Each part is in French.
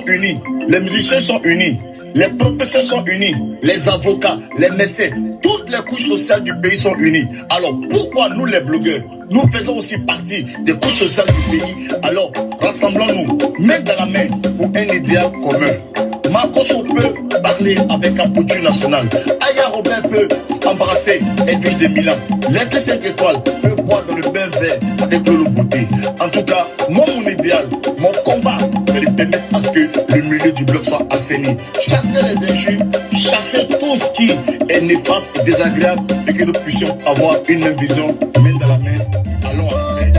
sont unis, les musiciens sont unis, les professeurs sont unis, les avocats, les médecins, toutes les couches sociales du pays sont unies. Alors pourquoi nous les blogueurs, nous faisons aussi partie des couches sociales du pays? Alors rassemblons-nous, main dans la main pour un idéal commun. Marcos peut parler avec un potu national. Aya Robin peut embrasser Edwige de Milan. Leslie 5 étoiles peut boire dans le bain vert avec Lolo Bouté. En tout cas, mon idéal, mon combat, c'est de permettre à ce que le milieu du bloc soit assaini. Chasser les injures, chasser tout ce qui est néfaste et désagréable et que nous puissions avoir une même vision, main dans la main. Allons à paix.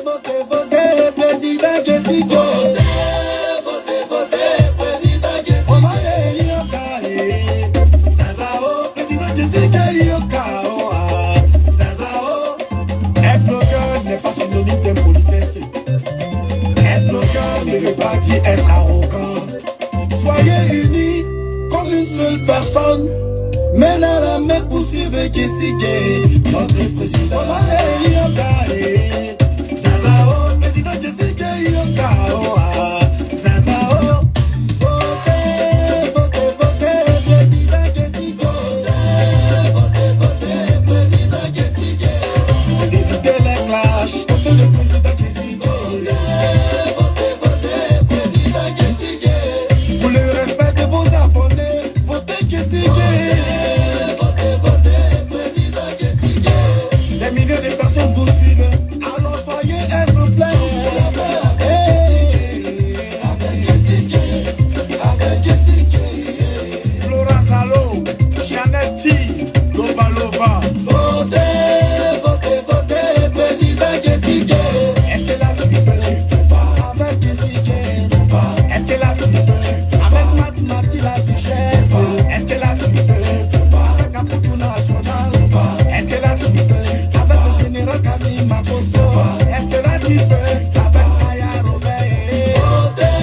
Votez, votez, président Jessica. Être arrogant. Soyez unis comme une seule personne. Mais dans la main pour suivre Jessica, notre président. Zazao, président Jessica Yokao. Zazao, votez, votez, votez, président Jessica. Votez, votez, président Jessica. Évitez les clashs, votez le président Jessica. Pour le respect de vos abonnés, votez Jessica. Votez, votez, président Jessica. Des milliers de personnes vous suivent, alors soyez exemplaires. Avec Jessica, avec Jessica. Flora Salo, Chanel T, Lova Lova. Votez, votez, votez, président Jessica. Est-ce que la vie peut pas avec Jessica? Est-ce que la vie peut avec Mathieu la duchesse? Est-ce que la vie peut avec Capuchon national? Est-ce que la vie peut avec le général Camille Makoso? Est-ce que la vie peut avec Aya Robin? Votez,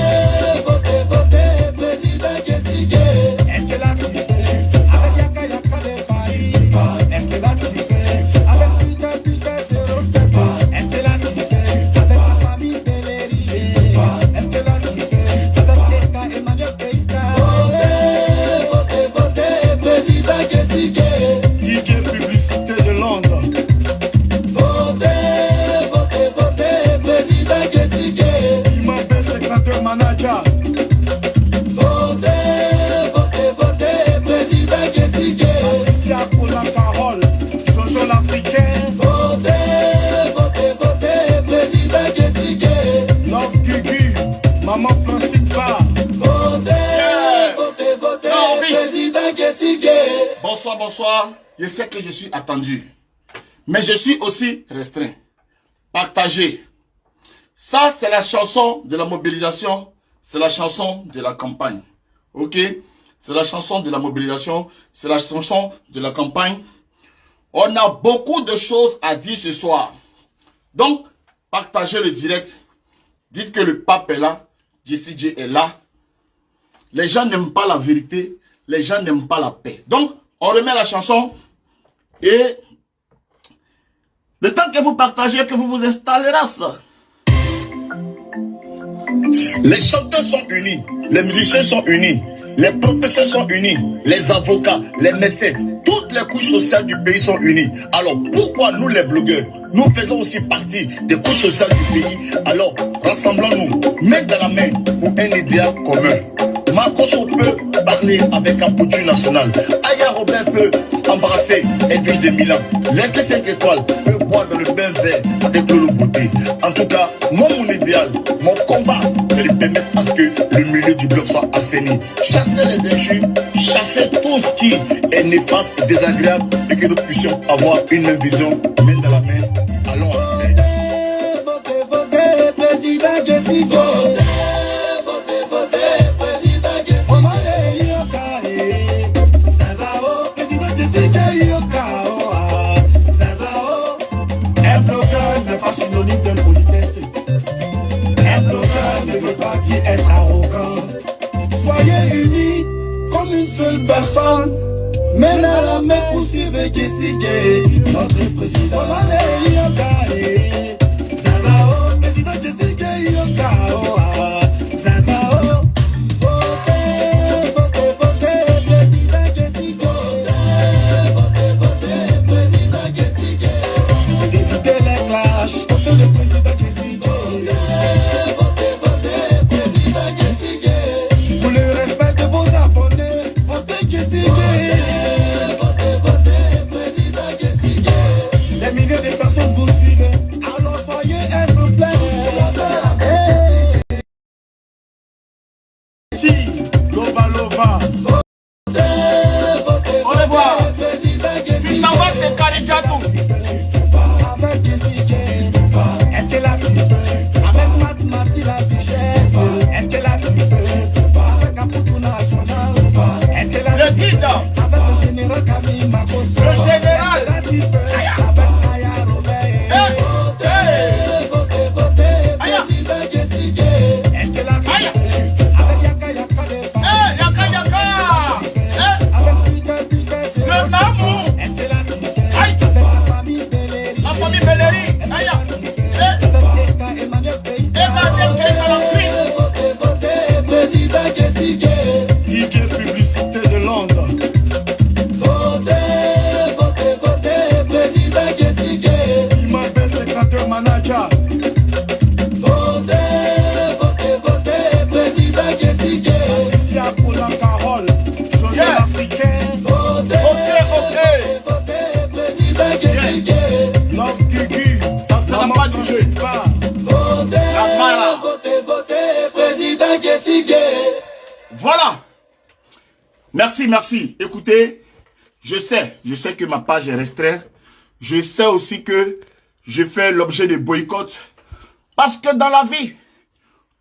votez, votez, président Jessica. Est-ce que la vie peut avec Yaka Yaka de Paris? Est-ce que la vie peut avec Putain 07? Est-ce que la vie peut avec la famille Belleri? Est-ce que la vie peut avec Emmanuel Keïta? Votez, votez, votez, président Jessica. DJ Publicité de Londres. Votez, votez, votez, président Jessica. Imam secrétaire manager. Votez, votez, votez, président Jessica. Patricia pour la parole. Jojo l'Africain. Votez, votez, votez, président Jessica. Love Gugu, maman Francine Ba. Votez, votez, votez, président Jessica. Bonsoir, bonsoir. Je sais que je suis attendu. Mais je suis aussi restreint. Partagez. Ça, c'est la chanson de la mobilisation. C'est la chanson de la campagne. Ok? C'est la chanson de la mobilisation. C'est la chanson de la campagne. On a beaucoup de choses à dire ce soir. Donc, partagez le direct. Dites que le pape est là. Jessie est là. Les gens n'aiment pas la vérité. Les gens n'aiment pas la paix. Donc, on remet la chanson. Et le temps que vous partagez, que vous vous installerez ça. Les chanteurs sont unis, les musiciens sont unis, les professeurs sont unis, les avocats, les médecins, toutes les couches sociales du pays sont unies. Alors pourquoi nous les blogueurs, nous faisons aussi partie des couches sociales du pays? Alors rassemblons-nous, main dans la main pour un idéal commun. Marcos peut parler avec un potu national. Aya Robin peut embrasser Edwige de Milan. Leslie 5 étoiles peut boire dans le bain vert avec Lolo Bouté. En tout cas, mon idéal, mon combat, c'est de permettre à ce que le milieu du bloc soit assaini. Chasser les injures, chasser tout ce qui est néfaste et désagréable et que nous puissions avoir une même vision, main dans la main. Allons à paix. Votez, votez, président Jessica. Synonyme d'impolitesse. Un blogueur ne veut pas dire être arrogant. Soyez unis comme une seule personne. Main dans la main pour suivre Jessica, notre président. Zazao, président Jessica Yokao. Zazao, T, Lova Lova. Au revoir. Vitawa c'est Kalijatou. Avec Jessica, est-ce qu'elle a tout? Avec Marty la duchesse, est-ce qu'elle a tout? Avec Caputo National, est-ce qu'elle a Le guide. avec le général Camille Makoso, Le général. avec Aya Robert. Votez, président Jessica, est-ce qu'elle a tout? Avec Yaka Yaka de Yaka Yaka. avec Peter c'est Le Namou. est-ce qu'elle a tout? Aïe. Avec la famille Belleri, La famille Belleri. Aïe. avec Eka Emmanuel Keita. Emmanuel Keita dans le prix. Votez, président Jessica. DJ Publicité de Londres. Votez, président Jessica. Imam secrétaire manager. Votez, président Jessica. Patricia Poulin Carole. José Yeah. l'Africain. Ok. Votez, président Jessica. Love Guigui. Ça sera pas du jeu. La Mara. Votez, président Jessica. Voilà. Merci, merci. Écoutez, je sais que ma page est restreinte. Je sais aussi que je fais l'objet de boycott. Parce que dans la vie,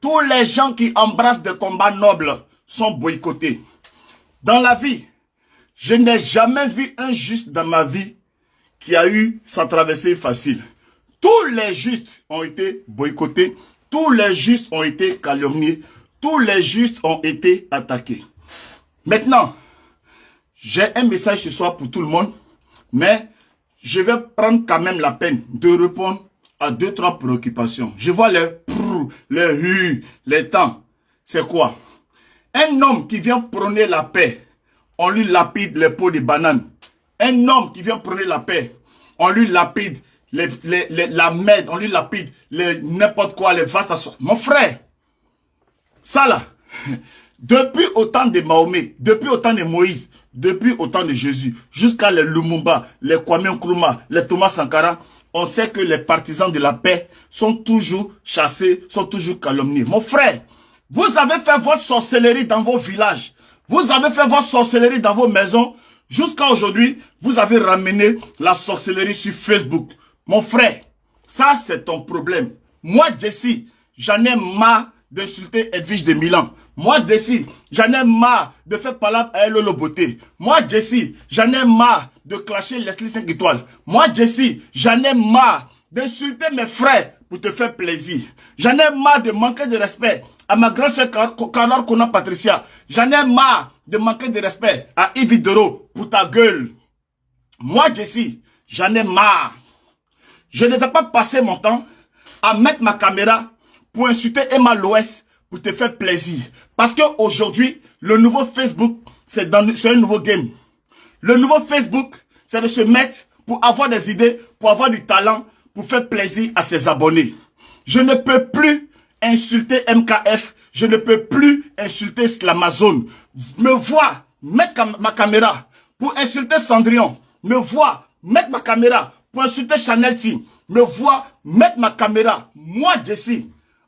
tous les gens qui embrassent des combats nobles sont boycottés. Dans la vie, je n'ai jamais vu un juste dans ma vie qui a eu sa traversée facile. Tous les justes ont été boycottés. Tous les justes ont été calomniés. Tous les justes ont été attaqués. Maintenant, j'ai un message ce soir pour tout le monde, mais je vais prendre quand même la peine de répondre à 2-3 préoccupations. Je vois les temps. C'est quoi? Un homme qui vient prôner la paix, on lui lapide les peaux de banane. Un homme qui vient prôner la paix, on lui lapide la merde, on lui lapide n'importe quoi, les vastes assoirs. Mon frère, ça là, depuis au temps de Mahomet, depuis au temps de Moïse, depuis au temps de Jésus, jusqu'à les Lumumba, les Kwame Nkrumah, les Thomas Sankara, on sait que les partisans de la paix sont toujours chassés, sont toujours calomniés. Mon frère, vous avez fait votre sorcellerie dans vos villages, vous avez fait votre sorcellerie dans vos maisons, jusqu'à aujourd'hui, vous avez ramené la sorcellerie sur Facebook. Mon frère, ça c'est ton problème. Moi, Jesse, j'en ai marre d'insulter Edwige de Milan. Moi, Jesse, j'en ai marre de faire palabre à Lolo Beauté. Moi, Jesse, j'en ai marre de clasher Leslie 5 étoiles. Moi, Jesse, j'en ai marre d'insulter mes frères pour te faire plaisir. J'en ai marre de manquer de respect à ma grande soeur Carole Kona Patricia. J'en ai marre de manquer de respect à Yves Doro pour ta gueule. Moi, Jesse, j'en ai marre. Je ne vais pas passer mon temps à mettre ma caméra pour insulter Emma Loès pour te faire plaisir. Parce qu'aujourd'hui, le nouveau Facebook, c'est un nouveau game. Le nouveau Facebook, c'est de se mettre pour avoir des idées, pour avoir du talent, pour faire plaisir à ses abonnés. Je ne peux plus insulter MKF, je ne peux plus insulter l'Amazon. Me voir mettre ma caméra pour insulter Cendrillon. Me voir mettre ma caméra pour insulter Chanel T. Me voir mettre ma caméra, moi Jesse,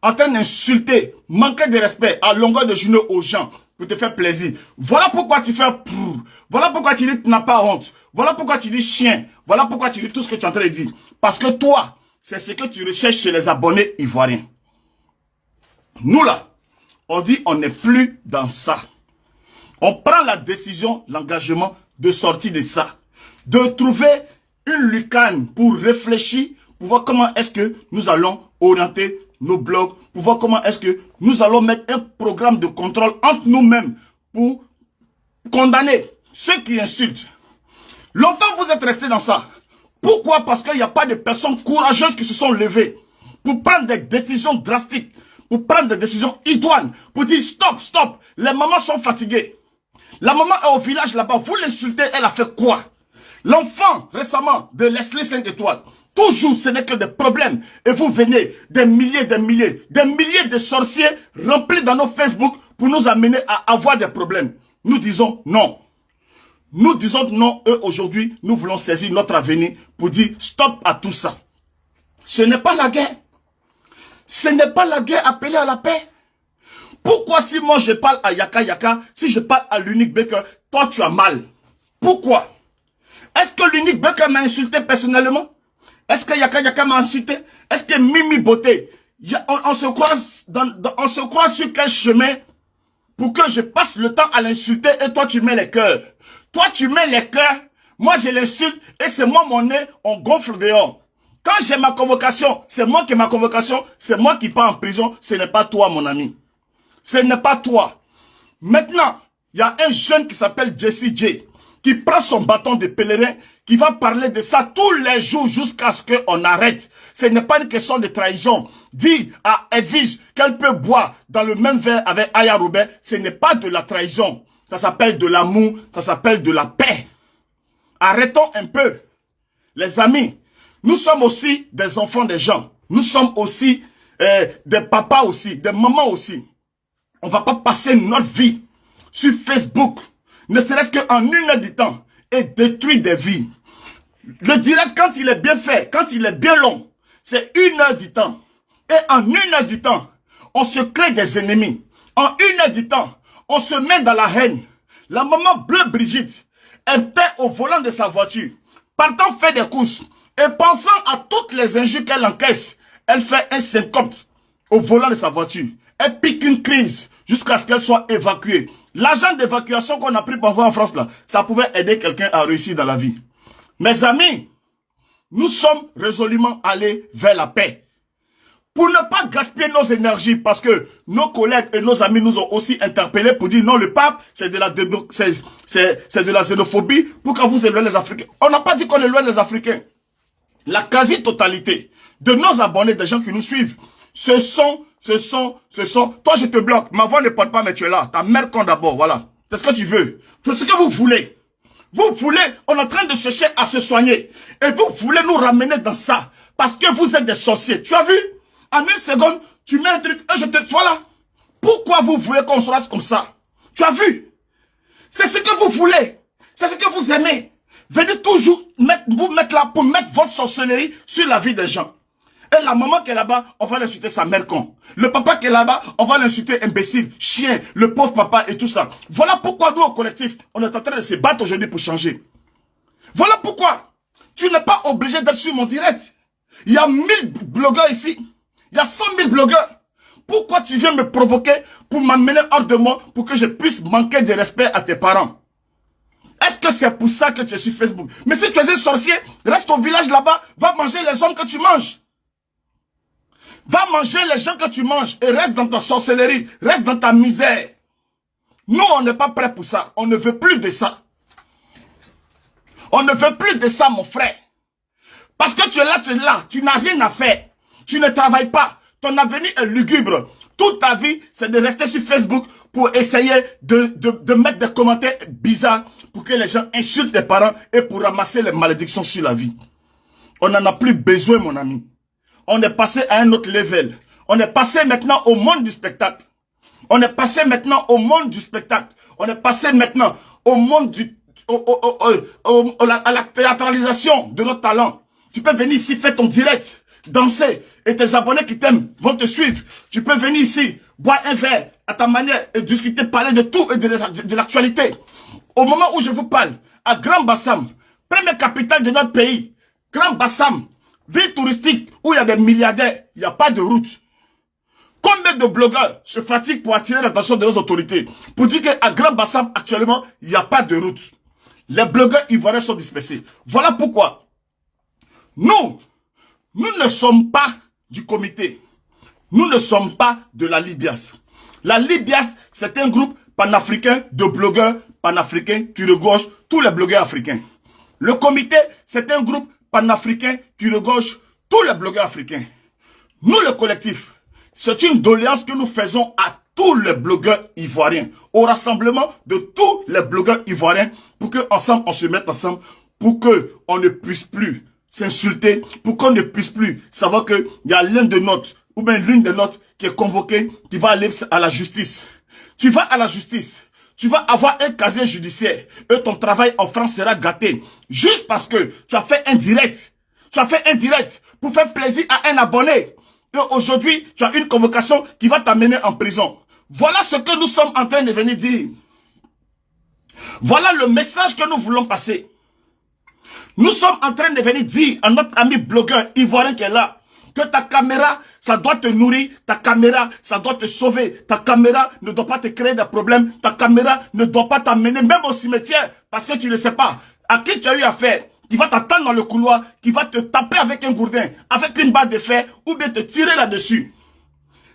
en train d'insulter, manquer de respect à longueur de journée aux gens pour te faire plaisir. Voilà pourquoi tu fais pour. Voilà pourquoi tu dis que tu n'as pas honte. Voilà pourquoi tu dis chien. Voilà pourquoi tu dis tout ce que tu es en train de dire. Parce que toi, c'est ce que tu recherches chez les abonnés ivoiriens. Nous là, on dit on n'est plus dans ça. On prend la décision, l'engagement de sortir de ça. De trouver une lucane pour réfléchir, pour voir comment est-ce que nous allons orienter nos blogs, pour voir comment est-ce que nous allons mettre un programme de contrôle entre nous-mêmes pour condamner ceux qui insultent. Longtemps vous êtes restés dans ça. Pourquoi? Parce qu'il n'y a pas de personnes courageuses qui se sont levées pour prendre des décisions drastiques, pour prendre des décisions idoines, pour dire stop, stop, les mamans sont fatiguées. La maman est au village là-bas, vous l'insultez, elle a fait quoi? L'enfant récemment de Leslie 5 étoiles, toujours ce n'est que des problèmes. Et vous venez des milliers de sorciers remplis dans nos Facebook pour nous amener à avoir des problèmes. Nous disons non. Nous disons non, eux aujourd'hui, nous voulons saisir notre avenir pour dire stop à tout ça. Ce n'est pas la guerre. Ce n'est pas la guerre appelée à la paix. Pourquoi si moi je parle à Yaka Yaka, si je parle à l'unique Baker, toi tu as mal? Pourquoi? Est-ce que l'unique Baker m'a insulté personnellement? Est-ce que Yaka Yaka m'a insulté? Est-ce que Mimi Beauté, on se croise sur quel chemin pour que je passe le temps à l'insulter et toi tu mets les cœurs? Toi tu mets les cœurs, moi je l'insulte et c'est moi mon nez, on gonfle dehors. Quand j'ai ma convocation, c'est moi qui ai ma convocation, c'est moi qui pars en prison, ce n'est pas toi mon ami. Ce n'est pas toi. Maintenant, il y a un jeune qui s'appelle Jesse J, qui prend son bâton de pèlerin, qui va parler de ça tous les jours jusqu'à ce qu'on arrête. Ce n'est pas une question de trahison. Dis à Edwige qu'elle peut boire dans le même verre avec Aya Robert, ce n'est pas de la trahison. Ça s'appelle de l'amour, ça s'appelle de la paix. Arrêtons un peu. Les amis, nous sommes aussi des enfants des gens. Nous sommes aussi des papas aussi, des mamans aussi. On ne va pas passer notre vie sur Facebook, ne serait-ce qu'en 1 heure du temps, et détruire des vies. Le direct, quand il est bien fait, quand il est bien long, c'est 1 heure du temps. Et en 1 heure du temps, on se crée des ennemis. En 1 heure du temps, on se met dans la haine. La maman bleue Brigitte, elle était au volant de sa voiture, partant faire des courses, et pensant à toutes les injures qu'elle encaisse, elle fait un syncope au volant de sa voiture. Elle pique une crise jusqu'à ce qu'elle soit évacuée. L'argent d'évacuation qu'on a pris parfois en France, là, ça pouvait aider quelqu'un à réussir dans la vie. Mes amis, nous sommes résolument allés vers la paix. Pour ne pas gaspiller nos énergies, parce que nos collègues et nos amis nous ont aussi interpellés pour dire non, le pape, c'est de la xénophobie, pourquoi vous éloignez les Africains? On n'a pas dit qu'on éloigne les Africains. La quasi-totalité de nos abonnés, des gens qui nous suivent, ce sont, toi je te bloque, ma voix ne porte pas mais tu es là, ta mère compte d'abord, voilà. C'est ce que tu veux, c'est ce que vous voulez. Vous voulez, on est en train de chercher à se soigner, et vous voulez nous ramener dans ça, parce que vous êtes des sorciers, tu as vu? En 1 seconde, tu mets un truc, et je te, voilà. Pourquoi vous voulez qu'on soit comme ça? Tu as vu? C'est ce que vous voulez, c'est ce que vous aimez. Venez toujours vous mettre là pour mettre votre sorcellerie sur la vie des gens. Et la maman qui est là-bas, on va l'insulter sa mère con. Le papa qui est là-bas, on va l'insulter imbécile, chien, le pauvre papa et tout ça. Voilà pourquoi nous, au collectif, on est en train de se battre aujourd'hui pour changer. Voilà pourquoi. Tu n'es pas obligé d'être sur mon direct. Il y a 1000 blogueurs ici. Il y a 100 000 blogueurs. Pourquoi tu viens me provoquer pour m'amener hors de moi pour que je puisse manquer de respect à tes parents? Est-ce que c'est pour ça que tu es sur Facebook? Mais si tu es un sorcier, reste au village là-bas, va manger les hommes que tu manges. Va manger les gens que tu manges et reste dans ta sorcellerie, reste dans ta misère. Nous, on n'est pas prêts pour ça. On ne veut plus de ça. On ne veut plus de ça, mon frère. Parce que tu es là, tu n'as rien à faire. Tu ne travailles pas. Ton avenir est lugubre. Toute ta vie, c'est de rester sur Facebook pour essayer de mettre des commentaires bizarres pour que les gens insultent les parents et pour ramasser les malédictions sur la vie. On n'en a plus besoin, mon ami. On est passé à un autre level. On est passé maintenant au monde du spectacle. On est passé maintenant au monde du spectacle. On est passé maintenant au monde à la théâtralisation de notre talent. Tu peux venir ici, faire ton direct, danser, et tes abonnés qui t'aiment vont te suivre. Tu peux venir ici, boire un verre à ta manière et discuter, parler de tout et de l'actualité. Au moment où je vous parle, à Grand Bassam, première capitale de notre pays, Grand Bassam, ville touristique où il y a des milliardaires, il n'y a pas de route. Combien de blogueurs se fatiguent pour attirer l'attention de nos autorités pour dire qu'à Grand Bassam, actuellement, il n'y a pas de route. Les blogueurs ivoiriens sont dispersés. Voilà pourquoi nous ne sommes pas du comité. Nous ne sommes pas de la Libias. La Libias, c'est un groupe panafricain de blogueurs panafricains qui regorgent tous les blogueurs africains. Le comité, c'est un groupe panafricain qui regorge tous les blogueurs africains. Nous, le collectif, c'est une doléance que nous faisons à tous les blogueurs ivoiriens, au rassemblement de tous les blogueurs ivoiriens, pour qu'ensemble, on se mette ensemble, pour qu'on ne puisse plus s'insulter, pour qu'on ne puisse plus savoir qu'il y a l'un de nôtres, ou bien l'une de nôtres qui est convoquée, qui va aller à la justice. Tu vas à la justice, tu vas avoir un casier judiciaire, et ton travail en France sera gâté, juste parce que tu as fait un direct. Tu as fait un direct pour faire plaisir à un abonné. Et aujourd'hui, tu as une convocation qui va t'amener en prison. Voilà ce que nous sommes en train de venir dire. Voilà le message que nous voulons passer. Nous sommes en train de venir dire à notre ami blogueur ivoirien qui est là, que ta caméra, ça doit te nourrir, ta caméra, ça doit te sauver, ta caméra ne doit pas te créer des problèmes, ta caméra ne doit pas t'amener même au cimetière, parce que tu ne sais pas à qui tu as eu affaire, qui va t'attendre dans le couloir, qui va te taper avec un gourdin, avec une barre de fer, ou bien te tirer là-dessus.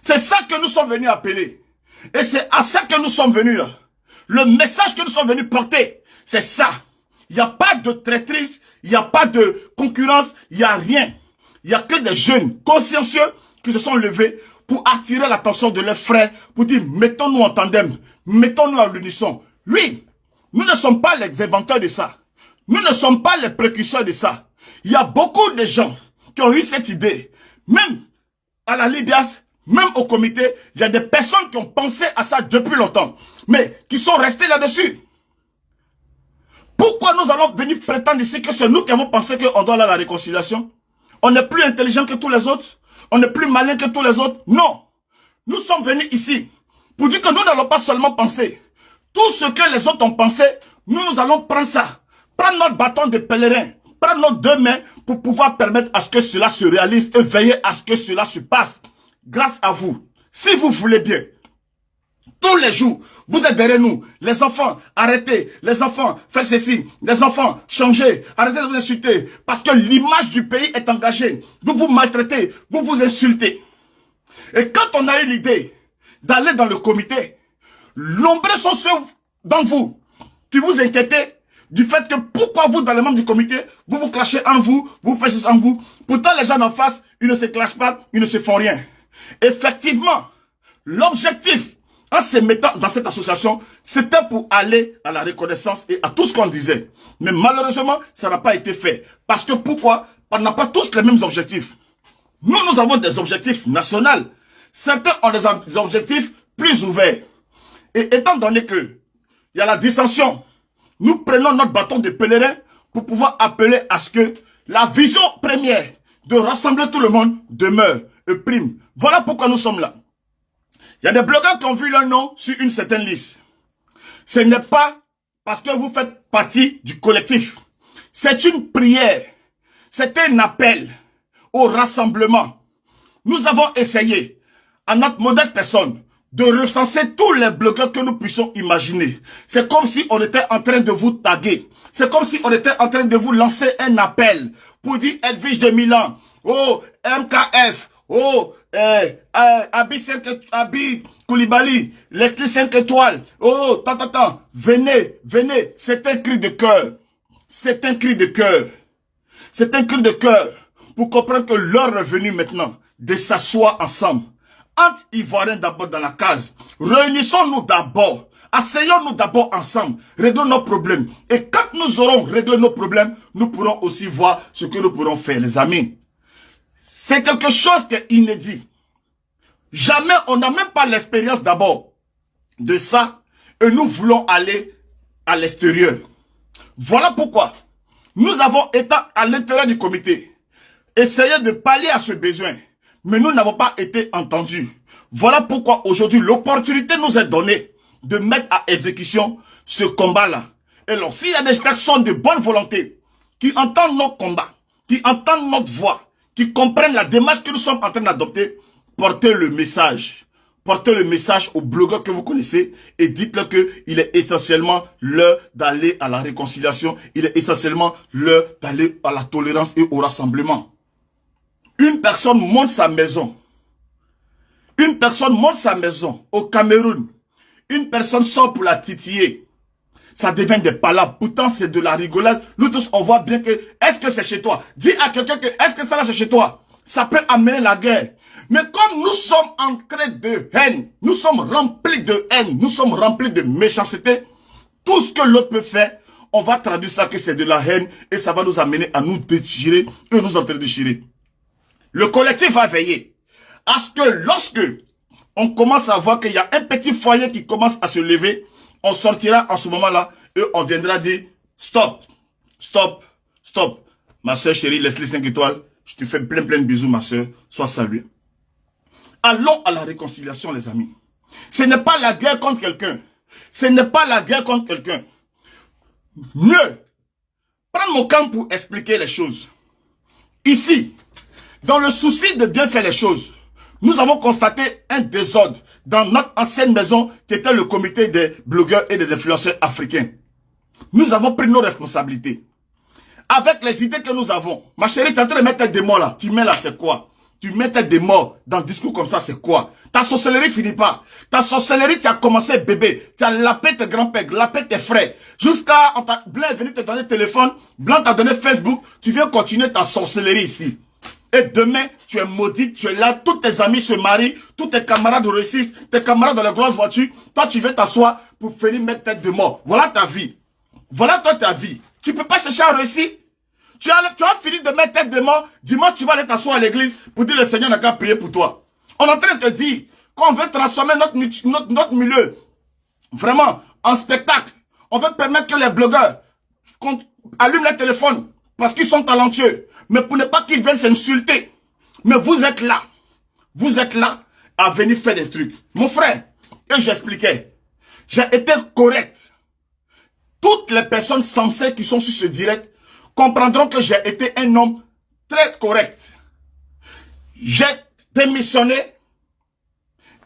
C'est ça que nous sommes venus appeler. Et c'est à ça que nous sommes venus là. Le message que nous sommes venus porter, c'est ça. Il n'y a pas de traîtrise, il n'y a pas de concurrence, il n'y a rien. Il n'y a que des jeunes consciencieux qui se sont levés pour attirer l'attention de leurs frères, pour dire, mettons-nous en tandem, mettons-nous à l'unisson. Oui, nous ne sommes pas les inventeurs de ça. Nous ne sommes pas les précurseurs de ça. Il y a beaucoup de gens qui ont eu cette idée. Même à la Libias, même au comité, il y a des personnes qui ont pensé à ça depuis longtemps, mais qui sont restés là-dessus. Pourquoi nous allons venir prétendre ici que c'est nous qui avons pensé qu'on doit aller à la réconciliation? On n'est plus intelligent que tous les autres? On n'est plus malin que tous les autres? Non. Nous sommes venus ici pour dire que nous n'allons pas seulement penser. Tout ce que les autres ont pensé, nous allons prendre ça. Prendre notre bâton de pèlerin, prendre nos deux mains pour pouvoir permettre à ce que cela se réalise et veiller à ce que cela se passe. Grâce à vous, si vous voulez bien. Tous les jours, vous êtes derrière nous. Les enfants, arrêtez. Les enfants, faites ceci. Les enfants, changez. Arrêtez de vous insulter. Parce que l'image du pays est engagée. Vous vous maltraitez. Vous vous insultez. Et quand on a eu l'idée d'aller dans le comité, nombreux sont ceux d'entre vous qui vous inquiétez du fait que pourquoi vous, dans les membres du comité, vous vous clashez en vous, vous faites ça en vous. Pourtant, les gens en face, ils ne se clashent pas, ils ne se font rien. Effectivement, l'objectif en se mettant dans cette association, c'était pour aller à la reconnaissance et à tout ce qu'on disait. Mais malheureusement, ça n'a pas été fait. Parce que pourquoi? On n'a pas tous les mêmes objectifs. Nous avons des objectifs nationaux. Certains ont des objectifs plus ouverts. Et étant donné que il y a la dissension, nous prenons notre bâton de pèlerin pour pouvoir appeler à ce que la vision première de rassembler tout le monde demeure et prime. Voilà pourquoi nous sommes là. Il y a des blogueurs qui ont vu leur nom sur une certaine liste. Ce n'est pas parce que vous faites partie du collectif. C'est une prière. C'est un appel au rassemblement. Nous avons essayé, à notre modeste personne, de recenser tous les blogueurs que nous puissions imaginer. C'est comme si on était en train de vous taguer. C'est comme si on était en train de vous lancer un appel pour dire Edwige de Milan, oh, MKF, oh, Abi Koulibaly, Leslie 5 étoiles, oh, venez, venez. C'est un cri de cœur. C'est un cri de cœur. C'est un cri de cœur pour comprendre que l'heure est venue maintenant de s'asseoir ensemble. Entre Ivoiriens d'abord dans la case. Réunissons-nous d'abord. Asseyons-nous d'abord ensemble. Réglons nos problèmes. Et quand nous aurons réglé nos problèmes, nous pourrons aussi voir ce que nous pourrons faire, les amis. C'est quelque chose qui est inédit. Jamais, on n'a même pas l'expérience d'abord de ça. Et nous voulons aller à l'extérieur. Voilà pourquoi nous avons été à l'intérieur du comité. Essayé de pallier à ce besoin. Mais nous n'avons pas été entendus. Voilà pourquoi aujourd'hui l'opportunité nous est donnée de mettre à exécution ce combat-là. Et alors, s'il y a des personnes de bonne volonté qui entendent nos combats, qui entendent notre voix, qui comprennent la démarche que nous sommes en train d'adopter, portez le message. Portez le message aux blogueurs que vous connaissez et dites-leur qu'il est essentiellement l'heure d'aller à la réconciliation. Il est essentiellement l'heure d'aller à la tolérance et au rassemblement. Une personne monte sa maison. Une personne monte sa maison au Cameroun. Une personne sort pour la titiller. Ça devient des palabres. Pourtant, c'est de la rigolade. Nous tous, on voit bien que, est-ce que c'est chez toi? Dis à quelqu'un que, est-ce que ça là, c'est chez toi? Ça peut amener la guerre. Mais comme nous sommes ancrés de haine, nous sommes remplis de haine, nous sommes remplis de méchanceté, tout ce que l'autre peut faire, on va traduire ça que c'est de la haine et ça va nous amener à nous déchirer et nous déchirer. Le collectif va veiller à ce que lorsque on commence à voir qu'il y a un petit foyer qui commence à se lever, on sortira en ce moment-là et on viendra dire stop, stop, stop. Ma soeur chérie, Leslie 5 étoiles, je te fais plein de bisous ma soeur, sois saluée. Allons à la réconciliation les amis. Ce n'est pas la guerre contre quelqu'un. Ce n'est pas la guerre contre quelqu'un. Mieux, prendre mon camp pour expliquer les choses. Ici, dans le souci de bien faire les choses, nous avons constaté un désordre dans notre ancienne maison qui était le comité des blogueurs et des influenceurs africains. Nous avons pris nos responsabilités. Avec les idées que nous avons, ma chérie, tu es en train de mettre des mots là. Tu mets là, c'est quoi? Tu mets des mots dans le discours comme ça, c'est quoi? Ta sorcellerie finit pas. Ta sorcellerie, tu as commencé bébé. Tu as lapé tes grands-pères, lapé tes frères. Jusqu'à, Blanc est venu te donner téléphone, Blanc t'a donné Facebook. Tu viens continuer ta sorcellerie ici. Et demain, tu es maudit, tu es là, tous tes amis se marient, tous tes camarades réussissent, tes camarades dans les grosses voitures. Toi, tu viens t'asseoir pour venir mettre tête de mort. Voilà ta vie. Voilà toi ta vie. Tu peux pas chercher à réussir. Tu as fini de mettre tête de mort. Dimanche, tu vas aller t'asseoir à l'église pour dire le Seigneur n'a qu'à prier pour toi. On est en train de te dire qu'on veut transformer notre milieu vraiment en spectacle. On veut permettre que les blogueurs allument les téléphones parce qu'ils sont talentueux. Mais pour ne pas qu'ils viennent s'insulter. Mais vous êtes là. Vous êtes là à venir faire des trucs. Mon frère, et j'expliquais, j'ai été correct. Toutes les personnes sensées qui sont sur ce direct comprendront que j'ai été un homme très correct. J'ai démissionné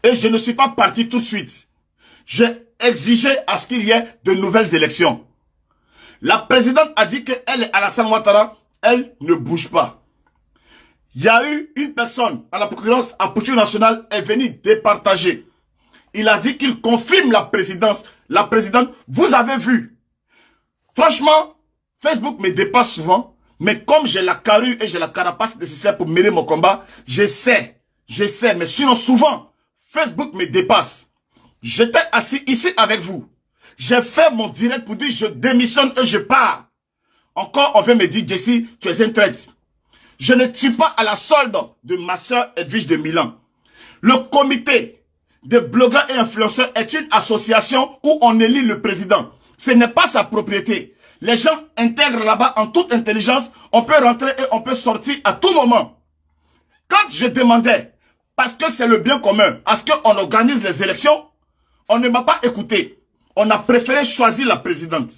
et je ne suis pas parti tout de suite. J'ai exigé à ce qu'il y ait de nouvelles élections. La présidente a dit qu'elle est Alassane Ouattara, elle ne bouge pas. Il y a eu une personne à la présidence, à Pouchou National, est venue départager. Il a dit qu'il confirme la présidence. La présidente, vous avez vu. Franchement, Facebook me dépasse souvent, mais comme j'ai la carrure et j'ai la carapace nécessaire pour mener mon combat, je sais, mais sinon souvent, Facebook me dépasse. J'étais assis ici avec vous. J'ai fait mon direct pour dire je démissionne et je pars. Encore, on vient me dire, Jessie, tu es un traître. Je ne tire pas à la solde de ma soeur Edwige de Milan. Le comité des blogueurs et influenceurs est une association où on élit le président. Ce n'est pas sa propriété. Les gens intègrent là-bas en toute intelligence. On peut rentrer et on peut sortir à tout moment. Quand je demandais, parce que c'est le bien commun, à ce qu'on organise les élections, on ne m'a pas écouté. On a préféré choisir la présidente.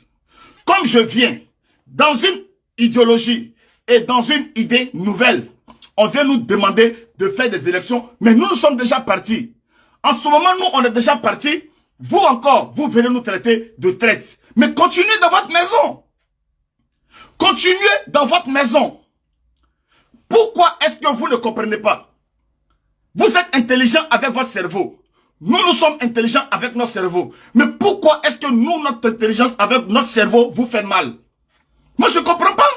Comme je viens dans une idéologie et dans une idée nouvelle, on vient nous demander de faire des élections, mais nous sommes déjà partis. En ce moment, nous, on est déjà partis. Vous encore, vous venez nous traiter de traite. Mais continuez dans votre maison. Continuez dans votre maison. Pourquoi est-ce que vous ne comprenez pas? Vous êtes intelligent avec votre cerveau. Nous, nous sommes intelligents avec notre cerveau. Mais pourquoi est-ce que nous, notre intelligence avec notre cerveau vous fait mal? Moi, je ne comprends pas.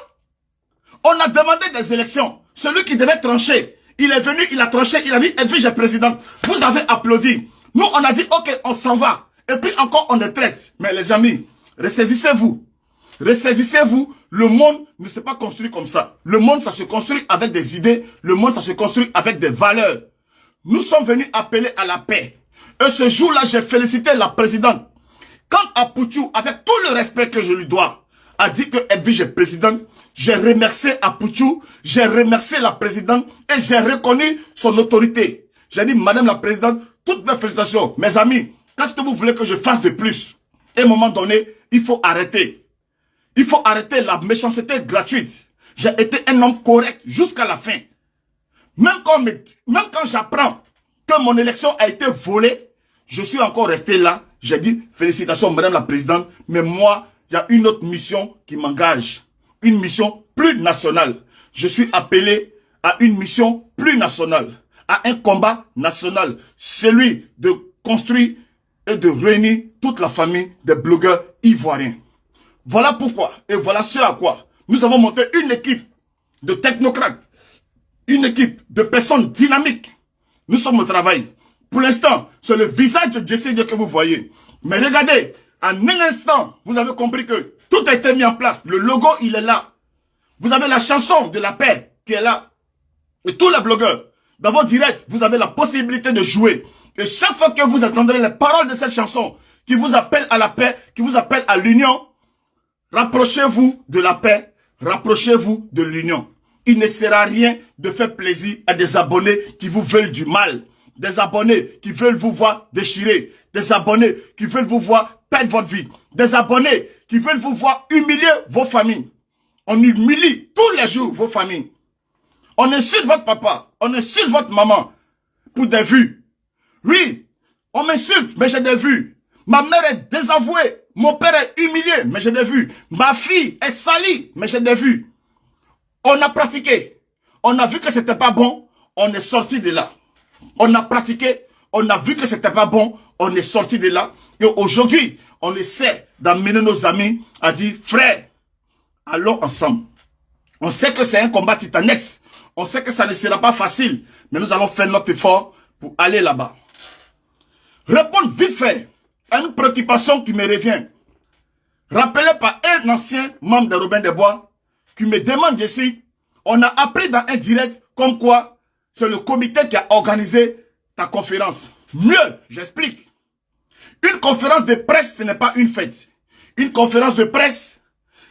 On a demandé des élections. Celui qui devait trancher, il est venu, il a tranché, il a dit, Edwige est présidente. Vous avez applaudi. Nous, on a dit, ok, on s'en va. Et puis encore, on est traite. Mais les amis, ressaisissez-vous. Ressaisissez-vous. Le monde ne s'est pas construit comme ça. Le monde, ça se construit avec des idées. Le monde, ça se construit avec des valeurs. Nous sommes venus appeler à la paix. Et ce jour-là, j'ai félicité la présidente. Quand Apouchou, avec tout le respect que je lui dois, a dit que Edwige est présidente, j'ai remercié Apouchou, j'ai remercié la présidente et j'ai reconnu son autorité. J'ai dit, madame la présidente, toutes mes félicitations. Mes amis, qu'est-ce que vous voulez que je fasse de plus? Et à un moment donné, il faut arrêter. Il faut arrêter la méchanceté gratuite. J'ai été un homme correct jusqu'à la fin. Même quand j'apprends que mon élection a été volée, je suis encore resté là. J'ai dit, félicitations madame la présidente, mais moi, il y a une autre mission qui m'engage. Une mission plus nationale. Je suis appelé à une mission plus nationale. À un combat national. Celui de construire et de réunir toute la famille des blogueurs ivoiriens. Voilà pourquoi, et voilà ce à quoi nous avons monté une équipe de technocrates. Une équipe de personnes dynamiques. Nous sommes au travail. Pour l'instant, c'est le visage de Jessie que vous voyez. Mais regardez, en un instant, vous avez compris que tout a été mis en place. Le logo, il est là. Vous avez la chanson de la paix qui est là. Et tous les blogueurs, dans vos directs, vous avez la possibilité de jouer. Et chaque fois que vous entendrez les paroles de cette chanson, qui vous appelle à la paix, qui vous appelle à l'union, rapprochez-vous de la paix, rapprochez-vous de l'union. Il ne sert à rien de faire plaisir à des abonnés qui vous veulent du mal. Des abonnés qui veulent vous voir déchirer. Des abonnés qui veulent vous voir perdre votre vie. Des abonnés qui veulent vous voir humilier vos familles. On humilie tous les jours vos familles. On insulte votre papa. On insulte votre maman pour des vues. Oui, on m'insulte, mais j'ai des vues. Ma mère est désavouée. Mon père est humilié, mais j'ai des vues. Ma fille est salie, mais j'ai des vues. On a pratiqué. On a vu que c'était pas bon. On est sorti de là. On a pratiqué. On a vu que c'était pas bon. On est sorti de là. Et aujourd'hui, on essaie d'amener nos amis à dire, frère, allons ensemble. On sait que c'est un combat titanesque. On sait que ça ne sera pas facile. Mais nous allons faire notre effort pour aller là-bas. Répondre vite fait à une préoccupation qui me revient. Rappelé par un ancien membre de Robin des Bois qui me demande ici, on a appris dans un direct comme quoi c'est le comité qui a organisé ta conférence. Mieux, j'explique. Une conférence de presse, ce n'est pas une fête. Une conférence de presse,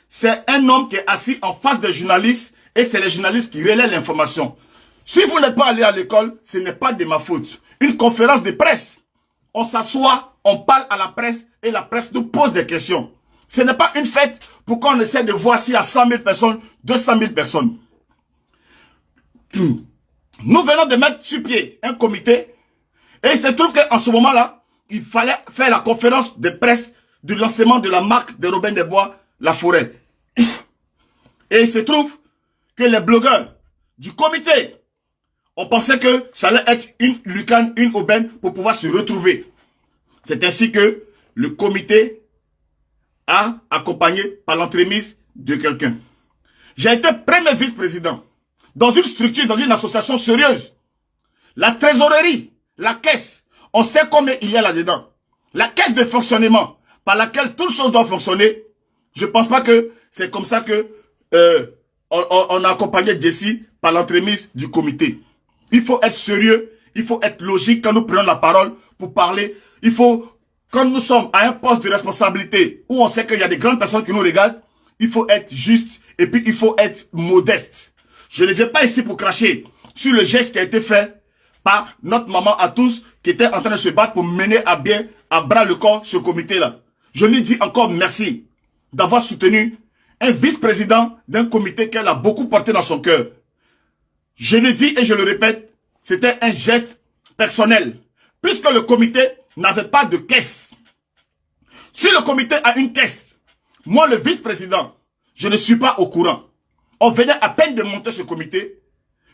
c'est un homme qui est assis en face des journalistes et c'est les journalistes qui relaient l'information. Si vous n'êtes pas allé à l'école, ce n'est pas de ma faute. Une conférence de presse, on s'assoit, on parle à la presse et la presse nous pose des questions. Ce n'est pas une fête pour qu'on essaie de voir s'il y a 100 000 personnes, 200 000 personnes. Nous venons de mettre sur pied un comité et il se trouve qu'en ce moment-là, il fallait faire la conférence de presse du lancement de la marque de Robin des Bois, La Forêt. Et il se trouve que les blogueurs du comité ont pensé que ça allait être une lucane, une aubaine pour pouvoir se retrouver. C'est ainsi que le comité a accompagné par l'entremise de quelqu'un. J'ai été premier vice-président dans une structure, dans une association sérieuse. La trésorerie, la caisse, on sait combien il y a là-dedans. La caisse de fonctionnement par laquelle toutes choses doivent fonctionner, je ne pense pas que c'est comme ça que on a accompagné Jessie par l'entremise du comité. Il faut être sérieux, il faut être logique quand nous prenons la parole pour parler. Il faut, quand nous sommes à un poste de responsabilité où on sait qu'il y a des grandes personnes qui nous regardent, il faut être juste et puis il faut être modeste. Je ne viens pas ici pour cracher sur le geste qui a été fait par notre maman à tous qui était en train de se battre pour mener à bien, à bras le corps, ce comité-là. Je lui dis encore merci d'avoir soutenu un vice-président d'un comité qu'elle a beaucoup porté dans son cœur. Je le dis et je le répète, c'était un geste personnel. Puisque le comité n'avait pas de caisse. Si le comité a une caisse, moi le vice-président, je ne suis pas au courant. On venait à peine de monter ce comité.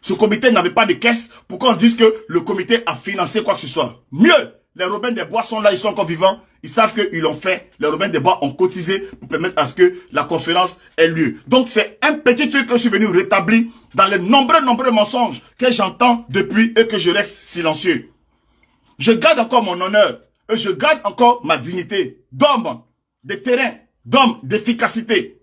Ce comité n'avait pas de caisse pour qu'on dise que le comité a financé quoi que ce soit. Mieux, les Robin des Bois sont là, ils sont encore vivants. Ils savent qu'ils l'ont fait. Les Robin des Bois ont cotisé pour permettre à ce que la conférence ait lieu. Donc c'est un petit truc que je suis venu rétablir dans les nombreux mensonges que j'entends depuis et que je reste silencieux. Je garde encore mon honneur et je garde encore ma dignité d'homme, de terrain, d'homme, d'efficacité.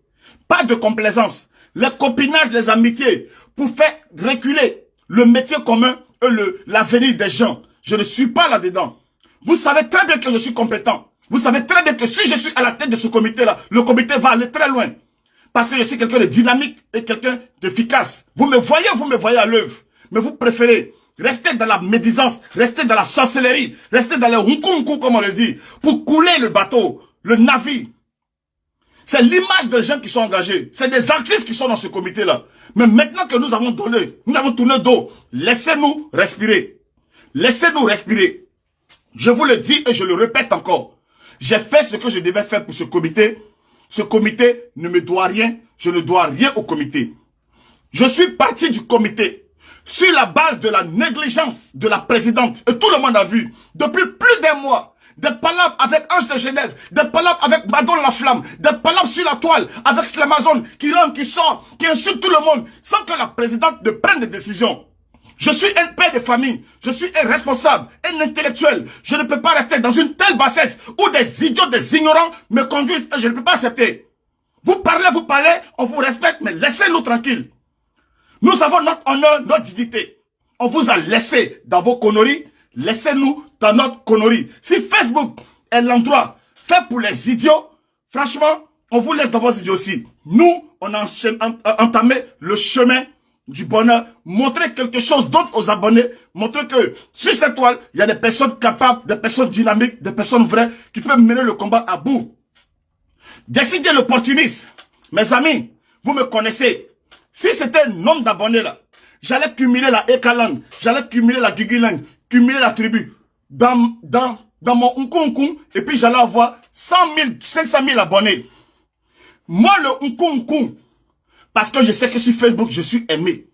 Pas de complaisance. Les copinages, les amitiés, pour faire reculer le métier commun et l'avenir des gens. Je ne suis pas là-dedans. Vous savez très bien que je suis compétent. Vous savez très bien que si je suis à la tête de ce comité-là, le comité va aller très loin. Parce que je suis quelqu'un de dynamique et quelqu'un d'efficace. Vous me voyez à l'œuvre. Mais vous préférez rester dans la médisance, rester dans la sorcellerie, rester dans les hunkunku, comme on le dit, pour couler le bateau, le navire. C'est l'image des gens qui sont engagés. C'est des artistes qui sont dans ce comité-là. Mais maintenant que nous avons donné, nous avons tourné dos, laissez-nous respirer. Laissez-nous respirer. Je vous le dis et je le répète encore. J'ai fait ce que je devais faire pour ce comité. Ce comité ne me doit rien. Je ne dois rien au comité. Je suis parti du comité sur la base de la négligence de la présidente. Et tout le monde a vu. Depuis plus d'un mois. Des palabres avec Ange de Genève, des palabres avec Madone la Flamme, des palabres sur la toile avec Slamazon qui rentre, qui sort, qui insulte tout le monde, sans que la présidente ne prenne des décisions. Je suis un père de famille, je suis un responsable, un intellectuel. Je ne peux pas rester dans une telle bassesse où des idiots, des ignorants me conduisent et je ne peux pas accepter. Vous parlez, on vous respecte, mais laissez-nous tranquilles. Nous avons notre honneur, notre dignité. On vous a laissé dans vos conneries. Laissez-nous dans notre connerie. Si Facebook est l'endroit fait pour les idiots, franchement, on vous laisse dans vos idioties. Nous, on a entamé le chemin du bonheur, montrer quelque chose d'autre aux abonnés, montrer que sur cette toile, il y a des personnes capables, des personnes dynamiques, des personnes vraies qui peuvent mener le combat à bout. Jessie J l'opportuniste. Mes amis, vous me connaissez. Si c'était un nombre d'abonnés là, j'allais cumuler la Ekalang, j'allais cumuler la Guiguilang, cumuler la tribu dans mon Nkunkum, et puis j'allais avoir 100 000, 500 000 abonnés. Moi, le Nkunkum, parce que je sais que sur Facebook, je suis aimé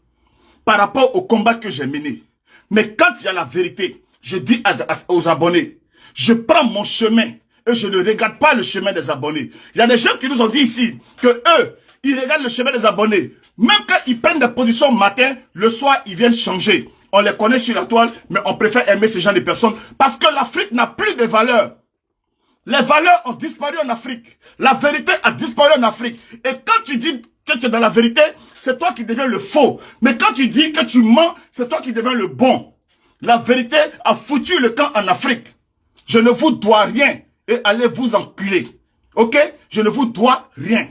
par rapport au combat que j'ai mené. Mais quand il y a la vérité, je dis aux abonnés, je prends mon chemin et je ne regarde pas le chemin des abonnés. Il y a des gens qui nous ont dit ici que eux, ils regardent le chemin des abonnés. Même quand ils prennent des positions matin, le soir, ils viennent changer. On les connaît sur la toile, mais on préfère aimer ce genre de personnes parce que l'Afrique n'a plus de valeurs. Les valeurs ont disparu en Afrique. La vérité a disparu en Afrique. Et quand tu dis que tu es dans la vérité, c'est toi qui deviens le faux. Mais quand tu dis que tu mens, c'est toi qui deviens le bon. La vérité a foutu le camp en Afrique. Je ne vous dois rien. Et allez vous enculer. Ok? Je ne vous dois rien.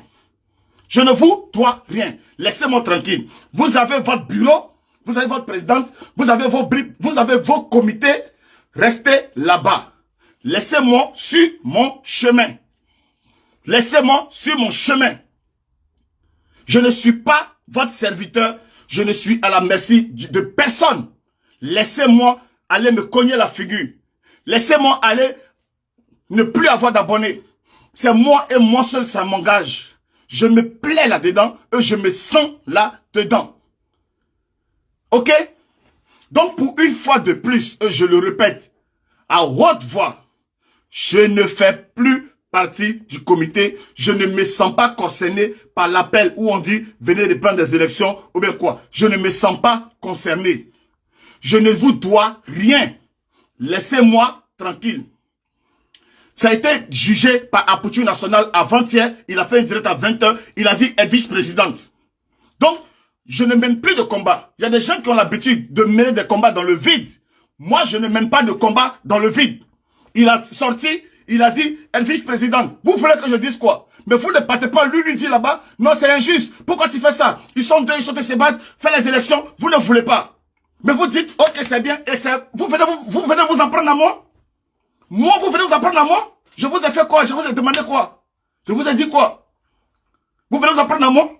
Je ne vous dois rien. Laissez-moi tranquille. Vous avez votre bureau, vous avez votre présidente, vous avez vos comités. Restez là-bas. Laissez-moi sur mon chemin. Laissez-moi sur mon chemin. Je ne suis pas votre serviteur. Je ne suis à la merci de personne. Laissez-moi aller me cogner la figure. Laissez-moi aller ne plus avoir d'abonnés. C'est moi et moi seul, ça m'engage. Je me plais là-dedans et je me sens là-dedans. Ok? Donc pour une fois de plus, et je le répète, à haute voix, je ne fais plus partie du comité. Je ne me sens pas concerné par l'appel où on dit venez reprendre des élections ou bien quoi. Je ne me sens pas concerné. Je ne vous dois rien. Laissez-moi tranquille. Ça a été jugé par Apouture National avant-hier. Il a fait un direct à 20 h. Il a dit être vice-présidente. Donc, je ne mène plus de combat. Il y a des gens qui ont l'habitude de mener des combats dans le vide. Moi, je ne mène pas de combat dans le vide. Il a sorti, il a dit être vice-présidente. Vous voulez que je dise quoi? Mais vous ne partez pas, lui dit là-bas, non, c'est injuste. Pourquoi tu fais ça? Ils sont deux, ils sont de se battre, faire les élections. Vous ne voulez pas. Mais vous dites, ok, c'est bien, et vous venez vous en prendre à moi? Moi, vous venez vous en prendre à moi? Je vous ai fait quoi? Je vous ai demandé quoi? Je vous ai dit quoi? Vous venez vous en prendre à moi?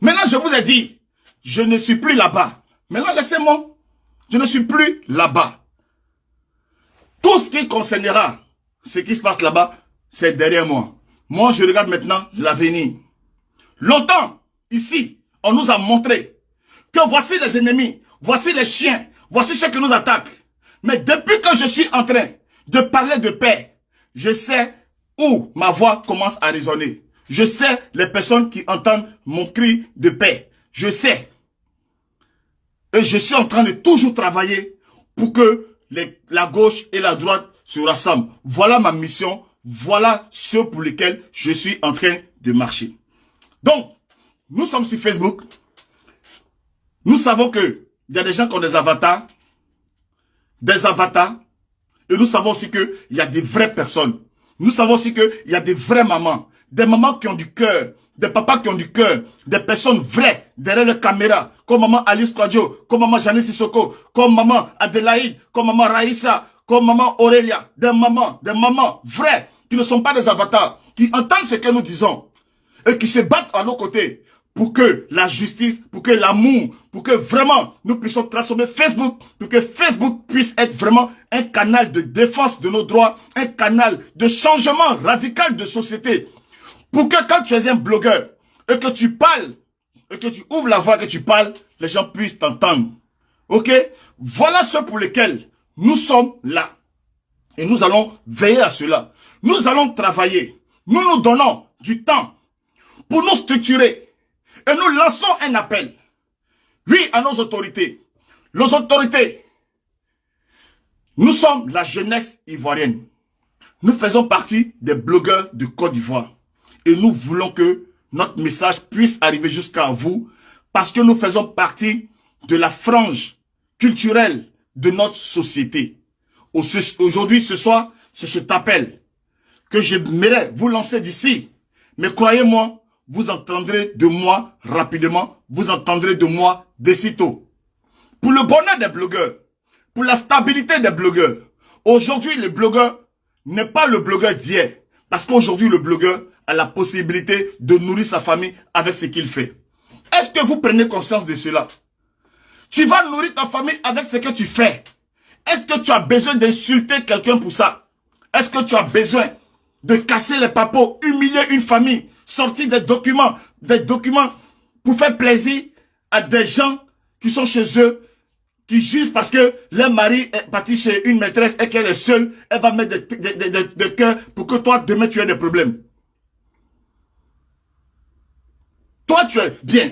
Maintenant, je vous ai dit, je ne suis plus là-bas. Maintenant, laissez-moi. Je ne suis plus là-bas. Tout ce qui concernera ce qui se passe là-bas, c'est derrière moi. Moi, je regarde maintenant l'avenir. Longtemps, ici, on nous a montré que voici les ennemis, voici les chiens, voici ceux qui nous attaquent. Mais depuis que je suis en train de parler de paix, je sais où ma voix commence à résonner. Je sais les personnes qui entendent mon cri de paix. Je sais. Et je suis en train de toujours travailler pour que la gauche et la droite se rassemblent. Voilà ma mission. Voilà ce pour lequel je suis en train de marcher. Donc, nous sommes sur Facebook. Nous savons qu'il y a des gens qui ont des avatars. Et nous savons aussi qu'il y a des vraies personnes. Nous savons aussi qu'il y a des vraies mamans. Des mamans qui ont du cœur. Des papas qui ont du cœur. Des personnes vraies derrière la caméra. Comme maman Alice Kwadjo. Comme maman Janice Sissoko. Comme maman Adélaïde. Comme maman Raïssa. Comme maman Aurélia. Des mamans vraies. Qui ne sont pas des avatars. Qui entendent ce que nous disons. Et qui se battent à nos côtés. Pour que la justice, pour que l'amour, pour que vraiment nous puissions transformer Facebook, pour que Facebook puisse être vraiment un canal de défense de nos droits, un canal de changement radical de société. Pour que quand tu es un blogueur et que tu parles, et que tu ouvres la voix, que tu parles, les gens puissent t'entendre. Ok? Voilà ce pour lequel nous sommes là. Et nous allons veiller à cela. Nous allons travailler. Nous nous donnons du temps pour nous structurer. Et nous lançons un appel. Oui, à nos autorités. Nos autorités. Nous sommes la jeunesse ivoirienne. Nous faisons partie des blogueurs de Côte d'Ivoire. Et nous voulons que notre message puisse arriver jusqu'à vous. Parce que nous faisons partie de la frange culturelle de notre société. Aujourd'hui, ce soir, c'est cet appel que j'aimerais vous lancer d'ici. Mais croyez-moi, vous entendrez de moi rapidement, vous entendrez de moi de sitôt. Pour le bonheur des blogueurs, pour la stabilité des blogueurs, aujourd'hui le blogueur n'est pas le blogueur d'hier. Parce qu'aujourd'hui le blogueur a la possibilité de nourrir sa famille avec ce qu'il fait. Est-ce que vous prenez conscience de cela? Tu vas nourrir ta famille avec ce que tu fais. Est-ce que tu as besoin d'insulter quelqu'un pour ça? Est-ce que tu as besoin de casser les papeaux, humilier une famille, sortir des documents pour faire plaisir à des gens qui sont chez eux, qui jugent parce que leur mari est parti chez une maîtresse et qu'elle est seule, elle va mettre des cœurs pour que toi, demain, tu aies des problèmes. Toi, tu es bien.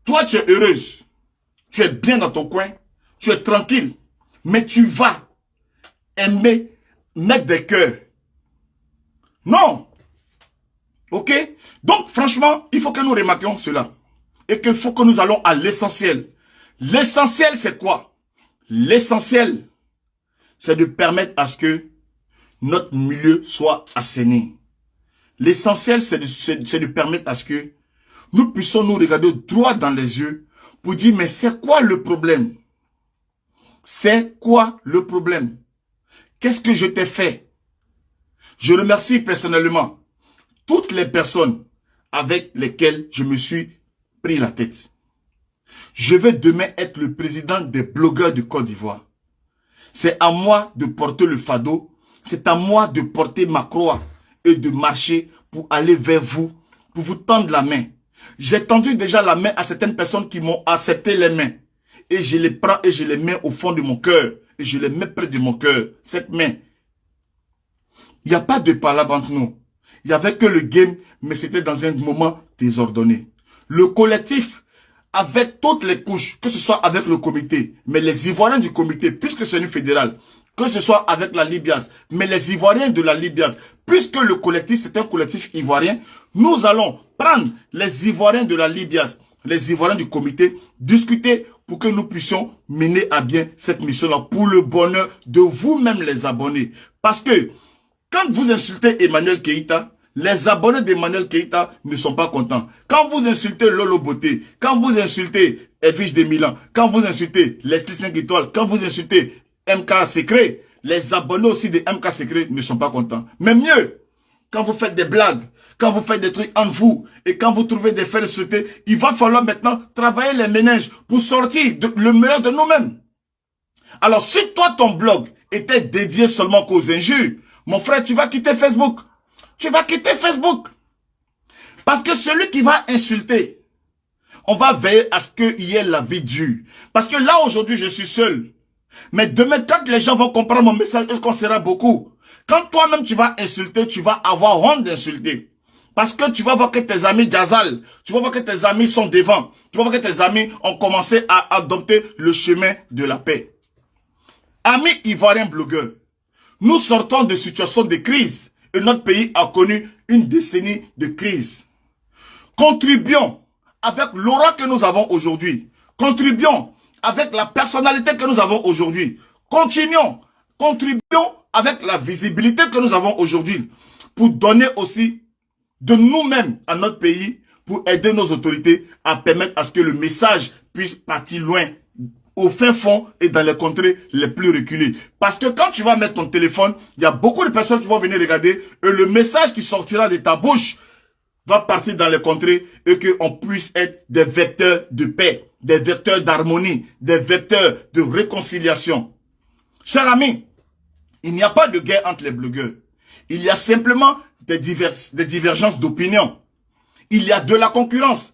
Toi, tu es heureuse. Tu es bien dans ton coin. Tu es tranquille. Mais tu vas aimer mettre des cœurs. Non. Ok? Donc, franchement, il faut que nous remarquions cela. Et qu'il faut que nous allons à l'essentiel. L'essentiel, c'est quoi? L'essentiel, c'est de permettre à ce que notre milieu soit assaini. L'essentiel, c'est de permettre à ce que nous puissions nous regarder droit dans les yeux pour dire, mais c'est quoi le problème? C'est quoi le problème? Qu'est-ce que je t'ai fait? Je remercie personnellement toutes les personnes avec lesquelles je me suis pris la tête. Je vais demain être le président des blogueurs du Côte d'Ivoire. C'est à moi de porter le fardeau. C'est à moi de porter ma croix et de marcher pour aller vers vous, pour vous tendre la main. J'ai tendu déjà la main à certaines personnes qui m'ont accepté les mains. Et je les prends et je les mets au fond de mon cœur. Et je les mets près de mon cœur. Cette main. Il n'y a pas de palabre entre nous. Il n'y avait que le game, mais c'était dans un moment désordonné. Le collectif, avec toutes les couches, que ce soit avec le comité, mais les Ivoiriens du comité, puisque c'est une fédérale, que ce soit avec la Libias, mais les Ivoiriens de la Libias, puisque le collectif, c'est un collectif ivoirien, nous allons prendre les Ivoiriens de la Libias, les Ivoiriens du comité, discuter pour que nous puissions mener à bien cette mission-là pour le bonheur de vous-même les abonnés. Parce que quand vous insultez Emmanuel Keïta, les abonnés d'Emmanuel Keïta ne sont pas contents. Quand vous insultez Lolo Beauté, quand vous insultez Edwige de Milan, quand vous insultez Leslie 5 étoiles, quand vous insultez MK Secret, les abonnés aussi de MK Secret ne sont pas contents. Mais mieux, quand vous faites des blagues, quand vous faites des trucs entre vous, et quand vous trouvez des faits de société, il va falloir maintenant travailler les méninges pour sortir le meilleur de nous-mêmes. Alors, si toi, ton blog était dédié seulement qu'aux injures, mon frère, tu vas quitter Facebook. Tu vas quitter Facebook. Parce que celui qui va insulter, on va veiller à ce qu'il y ait la vie dure. Parce que là, aujourd'hui, je suis seul. Mais demain, quand les gens vont comprendre mon message, est-ce qu'on sera beaucoup? Quand toi-même, tu vas insulter, tu vas avoir honte d'insulter. Parce que tu vas voir que tes amis Jazal, tu vas voir que tes amis sont devant. Tu vas voir que tes amis ont commencé à adopter le chemin de la paix. Amis ivoiriens blogueurs, nous sortons de situations de crise. Et notre pays a connu une décennie de crise. Contribuons avec l'aura que nous avons aujourd'hui. Contribuons avec la personnalité que nous avons aujourd'hui. Contribuons avec la visibilité que nous avons aujourd'hui pour donner aussi de nous-mêmes à notre pays, pour aider nos autorités à permettre à ce que le message puisse partir loin, au fin fond et dans les contrées les plus reculées. Parce que quand tu vas mettre ton téléphone, il y a beaucoup de personnes qui vont venir regarder et le message qui sortira de ta bouche va partir dans les contrées et qu'on puisse être des vecteurs de paix, des vecteurs d'harmonie, des vecteurs de réconciliation. Chers amis, il n'y a pas de guerre entre les blogueurs. Il y a simplement des divergences d'opinion. Il y a de la concurrence.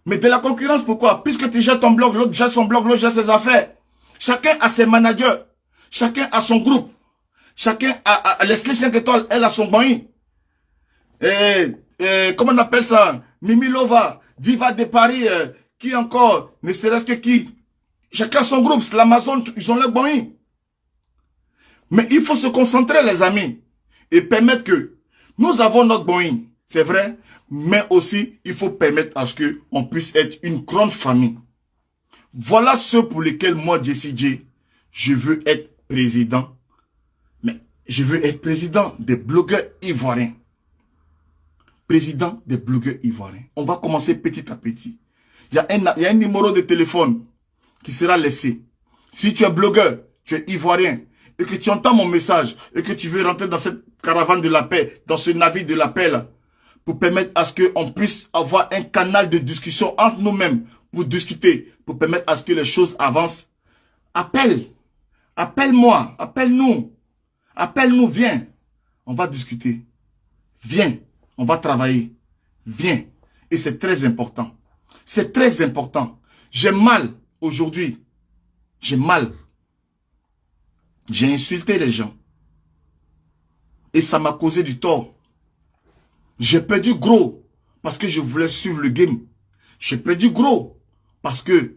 Mais de la concurrence, pourquoi? Puisque tu gères ton blog, l'autre gère son blog, l'autre gère ses affaires. Chacun a ses managers. Chacun a son groupe. Chacun a Leslie 5 étoiles, elle a son banni. Comment on appelle ça? Mimi Lova, Diva de Paris, qui encore? Ne serait-ce que qui? Chacun a son groupe, c'est l'Amazon, ils ont leur banni. Mais il faut se concentrer, les amis, et permettre que nous avons notre banni, c'est vrai, mais aussi, il faut permettre à ce qu'on puisse être une grande famille. Voilà ce pour lesquels moi, Jessie J, je veux être président. Mais je veux être président des blogueurs ivoiriens. président des blogueurs ivoiriens. On va commencer petit à petit. Il y a un numéro de téléphone qui sera laissé. Si tu es blogueur, tu es ivoirien, et que tu entends mon message, et que tu veux rentrer dans cette caravane de la paix, dans ce navire de la paix là, pour permettre à ce qu'on puisse avoir un canal de discussion entre nous-mêmes, pour discuter, pour permettre à ce que les choses avancent, appelle. Appelle-moi, appelle-nous. Appelle-nous, viens. On va discuter. Viens, on va travailler. Viens. Et c'est très important. C'est très important. J'ai mal aujourd'hui. J'ai mal. J'ai insulté les gens. Et ça m'a causé du tort. J'ai perdu gros parce que je voulais suivre le game. J'ai perdu gros parce que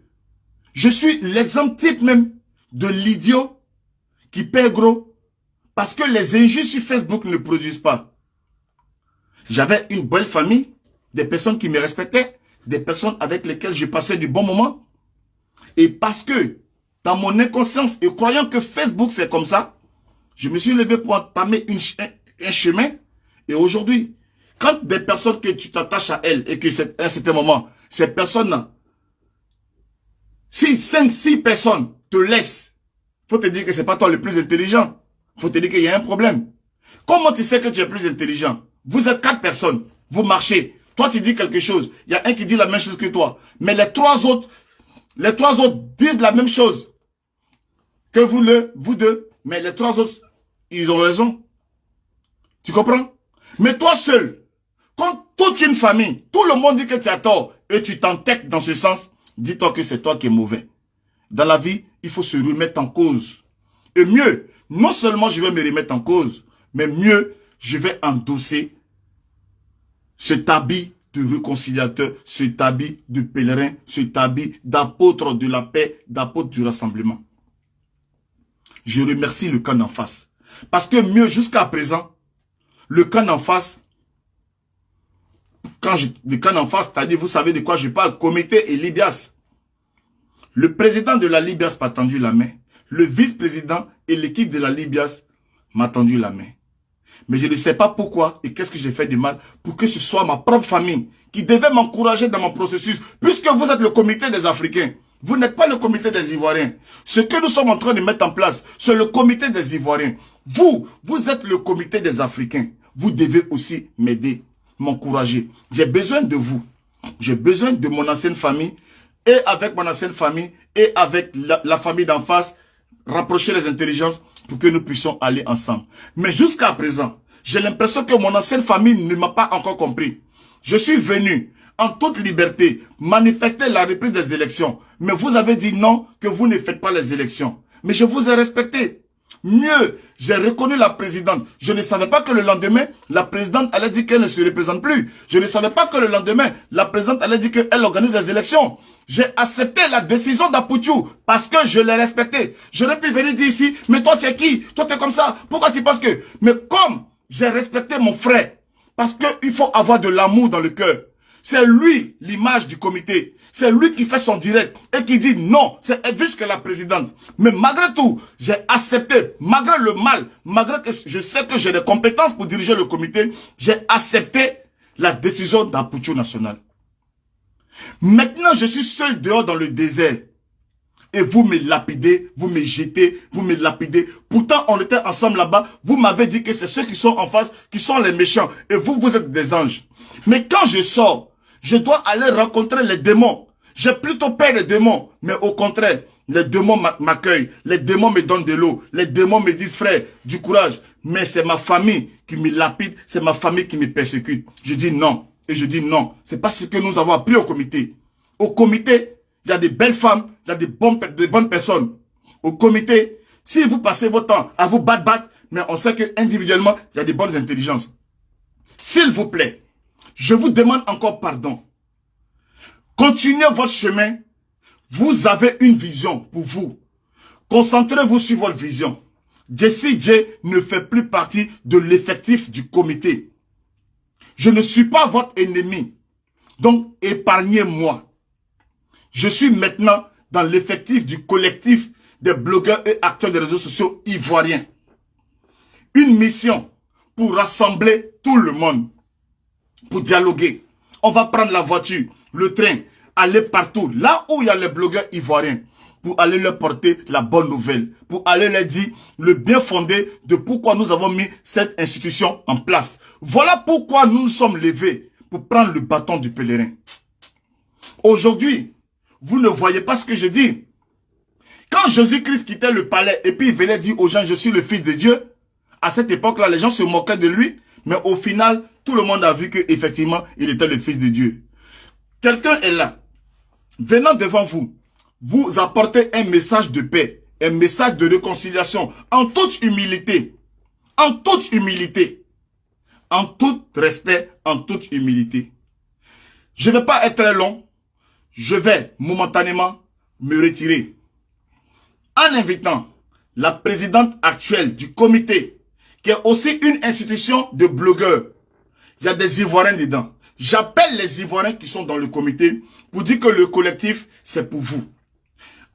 je suis l'exemple type même de l'idiot qui perd gros parce que les injures sur Facebook ne produisent pas. J'avais une belle famille, des personnes qui me respectaient, des personnes avec lesquelles je passais du bon moment. Et parce que, dans mon inconscience et croyant que Facebook c'est comme ça, je me suis levé pour entamer un chemin. Et aujourd'hui, quand des personnes que tu t'attaches à elles et que c'est à un certain moment, ces personnes-là, si 5-6 personnes te laissent, faut te dire que c'est pas toi le plus intelligent. Faut te dire qu'il y a un problème. Comment tu sais que tu es plus intelligent? Vous êtes 4 personnes, vous marchez. Toi, tu dis quelque chose. Il y a un qui dit la même chose que toi. Mais les trois autres disent la même chose que vous deux. Mais les 3 autres, ils ont raison. Tu comprends? Mais toi seul, quand toute une famille, tout le monde dit que tu as tort et tu t'entêtes dans ce sens, dis-toi que c'est toi qui es mauvais. Dans la vie, il faut se remettre en cause. Et mieux, non seulement je vais me remettre en cause, mais mieux, je vais endosser cet habit de réconciliateur, cet habit de pèlerin, cet habit d'apôtre de la paix, d'apôtre du rassemblement. Je remercie le camp d'en face. Parce que mieux, jusqu'à présent, le camp d'en face, le camp d'en face, c'est-à-dire, vous savez de quoi je parle, Comité et Libias. Le président de la Libias m'a tendu la main. Le vice-président et l'équipe de la Libias m'a tendu la main. Mais je ne sais pas pourquoi et qu'est-ce que j'ai fait de mal pour que ce soit ma propre famille qui devait m'encourager dans mon processus. Puisque vous êtes le comité des Africains, vous n'êtes pas le comité des Ivoiriens. Ce que nous sommes en train de mettre en place, c'est le comité des Ivoiriens. Vous êtes le comité des Africains. Vous devez aussi m'aider, m'encourager. J'ai besoin de vous. J'ai besoin de mon ancienne famille. Et avec mon ancienne famille et avec la famille d'en face, rapprocher les intelligences pour que nous puissions aller ensemble. Mais jusqu'à présent, j'ai l'impression que mon ancienne famille ne m'a pas encore compris. Je suis venu en toute liberté manifester la reprise des élections. Mais vous avez dit non, que vous ne faites pas les élections. Mais je vous ai respecté. Mieux, j'ai reconnu la présidente. Je ne savais pas que le lendemain, la présidente allait dire qu'elle ne se représente plus. Je ne savais pas que le lendemain, la présidente allait dire qu'elle organise les élections. J'ai accepté la décision d'Apoutou parce que je l'ai respecté. J'aurais pu venir dire ici, mais toi tu es qui? Toi tu es comme ça. Pourquoi tu penses que... Mais comme j'ai respecté mon frère, parce qu'il faut avoir de l'amour dans le cœur. C'est lui l'image du comité. C'est lui qui fait son direct et qui dit non, c'est Edwige qui est la présidente. Mais malgré tout, j'ai accepté, malgré le mal, malgré que je sais que j'ai des compétences pour diriger le comité, j'ai accepté la décision d'Apoutou national. Maintenant, je suis seul dehors dans le désert. Et vous me lapidez, vous me jetez, vous me lapidez. Pourtant, on était ensemble là-bas. Vous m'avez dit que c'est ceux qui sont en face qui sont les méchants. Et vous, vous êtes des anges. Mais quand je sors, je dois aller rencontrer les démons. J'ai plutôt peur des démons. Mais au contraire, les démons m'accueillent. Les démons me donnent de l'eau. Les démons me disent, frère, du courage. Mais c'est ma famille qui me lapide. C'est ma famille qui me persécute. Je dis non. Et je dis non. C'est pas ce que nous avons appris au comité. Au comité, il y a des belles femmes. Il y a des bonnes personnes. Au comité, si vous passez votre temps à vous battre, mais on sait que individuellement, il y a des bonnes intelligences. S'il vous plaît, je vous demande encore pardon. Continuez votre chemin. Vous avez une vision pour vous. Concentrez-vous sur votre vision. Jessie J ne fait plus partie de l'effectif du comité. Je ne suis pas votre ennemi. Donc, épargnez-moi. Je suis maintenant dans l'effectif du collectif des blogueurs et acteurs des réseaux sociaux ivoiriens. Une mission pour rassembler tout le monde. pour dialoguer. On va prendre la voiture, le train, aller partout, là où il y a les blogueurs ivoiriens, pour aller leur porter la bonne nouvelle, pour aller leur dire le bien fondé de pourquoi nous avons mis cette institution en place. Voilà pourquoi nous nous sommes levés pour prendre le bâton du pèlerin. Aujourd'hui, vous ne voyez pas ce que je dis. Quand Jésus-Christ quittait le palais et puis il venait dire aux gens, je suis le fils de Dieu, à cette époque-là, les gens se moquaient de lui, mais au final, tout le monde a vu qu'effectivement, il était le fils de Dieu. Quelqu'un est là, venant devant vous, vous apportez un message de paix, un message de réconciliation, en toute humilité, en toute humilité, en tout respect, en toute humilité. Je ne vais pas être très long, je vais momentanément me retirer. En invitant la présidente actuelle du comité, qui est aussi une institution de blogueurs, il y a des Ivoiriens dedans. J'appelle les Ivoiriens qui sont dans le comité pour dire que le collectif, c'est pour vous.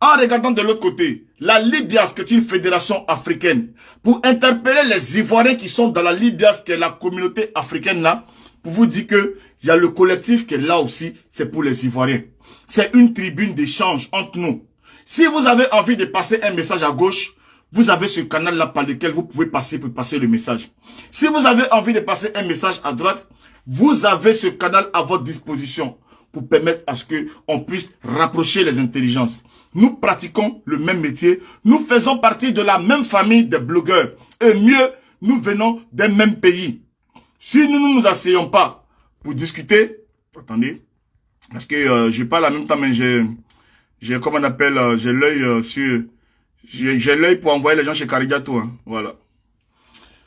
En regardant de l'autre côté, la Libias, qui est une fédération africaine, pour interpeller les Ivoiriens qui sont dans la Libias, qui est la communauté africaine là, pour vous dire que il y a le collectif qui est là aussi, c'est pour les Ivoiriens. C'est une tribune d'échange entre nous. Si vous avez envie de passer un message à gauche, vous avez ce canal-là par lequel vous pouvez passer pour passer le message. Si vous avez envie de passer un message à droite, vous avez ce canal à votre disposition pour permettre à ce qu'on puisse rapprocher les intelligences. Nous pratiquons le même métier, nous faisons partie de la même famille de blogueurs. Et mieux, nous venons d'un même pays. Si nous ne nous asseyons pas pour discuter, attendez, parce que je parle en même temps, mais j'ai comment on appelle, j'ai l'œil sur, j'ai l'œil pour envoyer les gens chez Carigato, hein, voilà.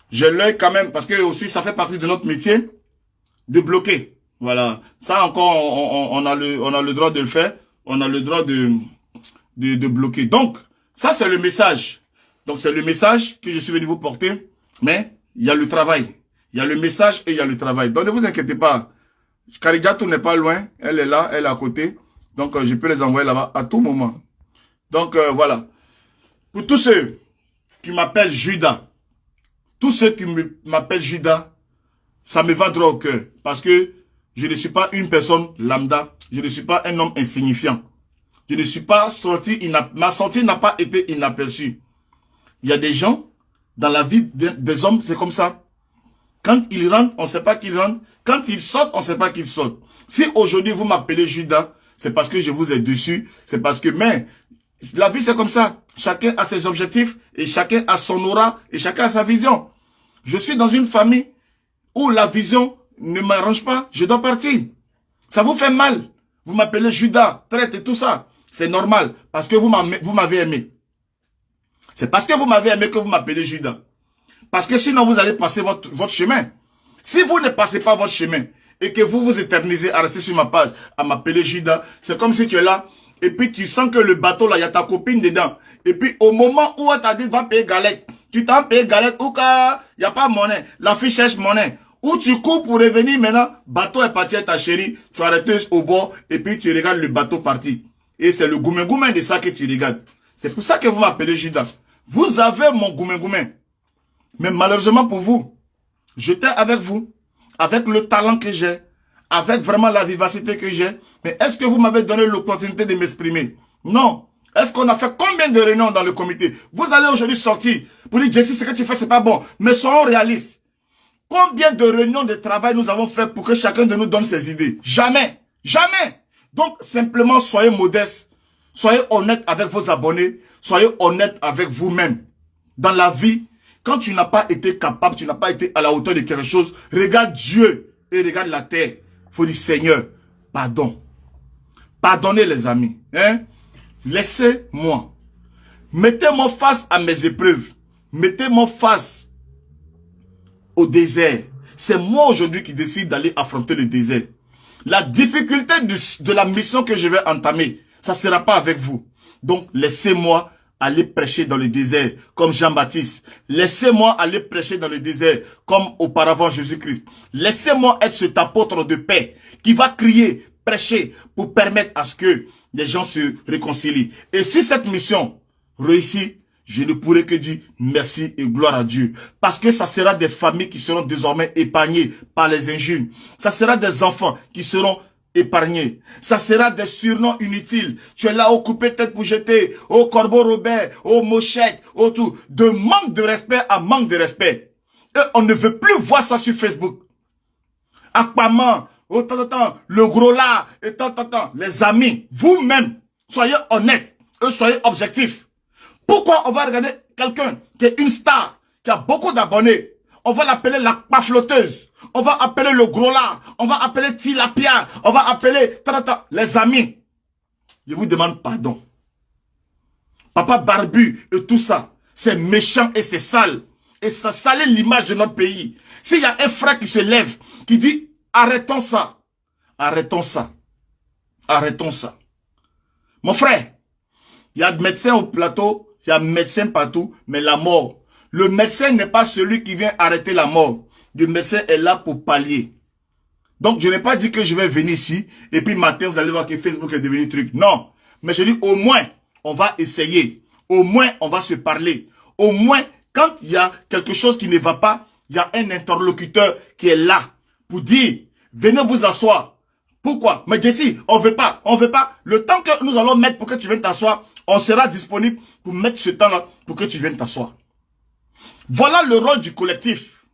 J'ai l'œil quand même, parce que aussi ça fait partie de notre métier de bloquer, voilà. Ça encore, on a le droit de le faire, on a le droit de bloquer. Donc, ça c'est le message. Donc c'est le message que je suis venu vous porter, mais il y a le travail. Il y a le message et il y a le travail. Donc ne vous inquiétez pas. Carigato n'est pas loin, elle est là, elle est à côté. Donc je peux les envoyer là-bas à tout moment. Donc voilà. Pour tous ceux qui m'appellent Judas, tous ceux qui m'appellent Judas, ça me va droit au cœur. Parce que je ne suis pas une personne lambda, je ne suis pas un homme insignifiant. Je ne suis pas sorti, ma sortie n'a pas été inaperçue. Il y a des gens, dans la vie des hommes, c'est comme ça. Quand ils rentrent, on ne sait pas qu'ils rentrent. Quand ils sortent, on ne sait pas qu'ils sortent. Si aujourd'hui vous m'appelez Judas, c'est parce que je vous ai dessus. C'est parce que, mais, la vie c'est comme ça. Chacun a ses objectifs et chacun a son aura et chacun a sa vision. Je suis dans une famille où la vision ne m'arrange pas. Je dois partir. Ça vous fait mal. Vous m'appelez Judas, traite et tout ça. C'est normal parce que vous m'avez aimé. C'est parce que vous m'avez aimé que vous m'appelez Judas. Parce que sinon, vous allez passer votre chemin. Si vous ne passez pas votre chemin et que vous vous éternisez à rester sur ma page, à m'appeler Judas, c'est comme si tu es là et puis tu sens que le bateau, là, il y a ta copine dedans. Et puis, au moment où on t'a dit, va payer galette, tu t'en payes galette ou il n'y a pas monnaie. La fille cherche monnaie. Ou tu cours pour revenir maintenant, bateau est parti avec ta chérie, tu arrêtes au bord et puis tu regardes le bateau partir. Et c'est le goumé de ça que tu regardes. C'est pour ça que vous m'appelez Judas. Vous avez mon goumé. Mais malheureusement pour vous, j'étais avec vous, avec le talent que j'ai, avec vraiment la vivacité que j'ai. Mais est-ce que vous m'avez donné l'opportunité de m'exprimer? Non. Est-ce qu'on a fait combien de réunions dans le comité? Vous allez aujourd'hui sortir pour dire, Jesse, ce que tu fais, c'est pas bon. Mais soyons réalistes. Combien de réunions de travail nous avons fait pour que chacun de nous donne ses idées? Jamais. Jamais. Donc, simplement, soyez modestes. Soyez honnêtes avec vos abonnés. Soyez honnêtes avec vous-même. Dans la vie, quand tu n'as pas été capable, tu n'as pas été à la hauteur de quelque chose, regarde Dieu et regarde la terre. Il faut dire, Seigneur, pardon. Pardonnez les amis. Hein? Laissez-moi. Mettez-moi face à mes épreuves. Mettez-moi face au désert. C'est moi aujourd'hui qui décide d'aller affronter le désert. La difficulté de la mission que je vais entamer, ça ne sera pas avec vous. Donc, laissez-moi aller prêcher dans le désert, comme Jean-Baptiste. Laissez-moi aller prêcher dans le désert, comme auparavant Jésus-Christ. Laissez-moi être cet apôtre de paix qui va crier, prêcher, pour permettre à ce que les gens se réconcilient. Et si cette mission réussit, je ne pourrai que dire merci et gloire à Dieu. Parce que ça sera des familles qui seront désormais épargnées par les injures. Ça sera des enfants qui seront épargnés. Ça sera des surnoms inutiles. Tu es là au coupé tête pour jeter, au corbeau Robert, au mochette, au tout. De manque de respect à manque de respect. Et on ne veut plus voir ça sur Facebook. Aquaman, le gros là, et tant. Les amis, vous-même, soyez honnêtes et soyez objectifs. Pourquoi on va regarder quelqu'un qui est une star, qui a beaucoup d'abonnés, on va l'appeler la pafloteuse, on va appeler le gros là, on va appeler Tilapia, on va appeler les amis. Je vous demande pardon. Papa Barbu et tout ça, c'est méchant et c'est sale. Et ça salit l'image de notre pays. S'il y a un frère qui se lève, qui dit arrêtons ça, arrêtons ça, arrêtons ça. Mon frère, il y a des médecins au plateau, il y a des médecins partout, mais la mort. Le médecin n'est pas celui qui vient arrêter la mort. Le médecin est là pour pallier. Donc, je n'ai pas dit que je vais venir ici, et puis matin, vous allez voir que Facebook est devenu truc. Non. Mais je dis, au moins, on va essayer. Au moins, on va se parler. Au moins, quand il y a quelque chose qui ne va pas, il y a un interlocuteur qui est là pour dire, venez vous asseoir. Pourquoi? Mais Jessie, on veut pas. Le temps que nous allons mettre pour que tu viennes t'asseoir, on sera disponible pour mettre ce temps-là pour que tu viennes t'asseoir. Voilà le rôle du collectif.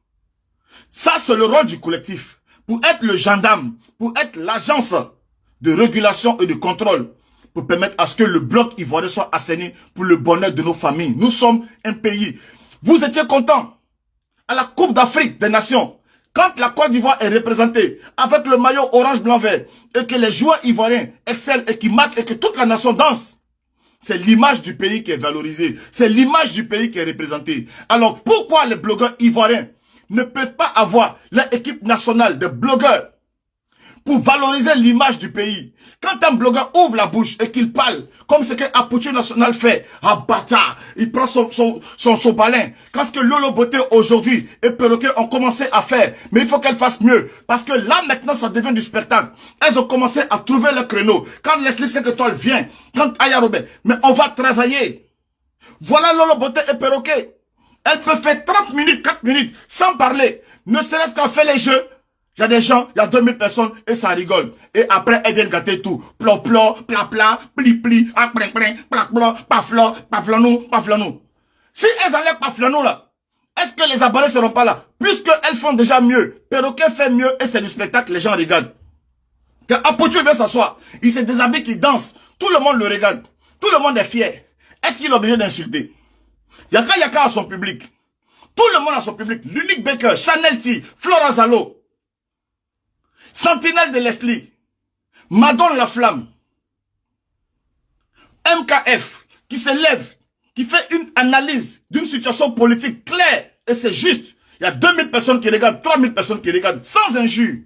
Ça, c'est le rôle du collectif. Pour être le gendarme, pour être l'agence de régulation et de contrôle, pour permettre à ce que le bloc ivoirien soit assaini pour le bonheur de nos familles. Nous sommes un pays. Vous étiez contents à la Coupe d'Afrique des Nations, quand la Côte d'Ivoire est représentée avec le maillot orange, blanc, vert, et que les joueurs ivoiriens excellent et qui marquent et que toute la nation danse. C'est l'image du pays qui est valorisée. C'est l'image du pays qui est représentée. Alors pourquoi les blogueurs ivoiriens ne peuvent pas avoir leur équipe nationale de blogueurs pour valoriser l'image du pays? Quand un blogueur ouvre la bouche et qu'il parle, comme ce que Apouture National fait, à bâtard, il prend son balin. Quand ce que Lolo Beauté aujourd'hui et Perroquet ont commencé à faire, mais il faut qu'elles fassent mieux. Parce que là, maintenant, ça devient du spectacle. Elles ont commencé à trouver le créneau. Quand Leslie 5 étoiles vient, quand Aya Robert, mais on va travailler. Voilà Lolo Beauté et Perroquet. Elle peut faire 30 minutes, 4 minutes, sans parler. Ne serait-ce qu'à faire les jeux. Il y a des gens, il y a 2000 personnes et ça rigole. Et après, elles viennent gâter tout. Plop, pla, pli, paflanou. Si elles enlèvent paflanou là, est-ce que les abonnés ne seront pas là? Puisqu'elles font déjà mieux. Perroquet fait mieux et c'est du spectacle, les gens regardent. Quand Apouture vient s'asseoir, il se déshabille, il danse. Tout le monde le regarde. Tout le monde est fier. Est-ce qu'il est obligé d'insulter? Yaka a son public. Tout le monde a son public. L'unique Baker, Chanel T, Flora Zalo. Sentinelle de Leslie, Madone la Flamme, MKF, qui se lève, qui fait une analyse d'une situation politique claire, et c'est juste. Il y a 2000 personnes qui regardent, 3000 personnes qui regardent, sans injure.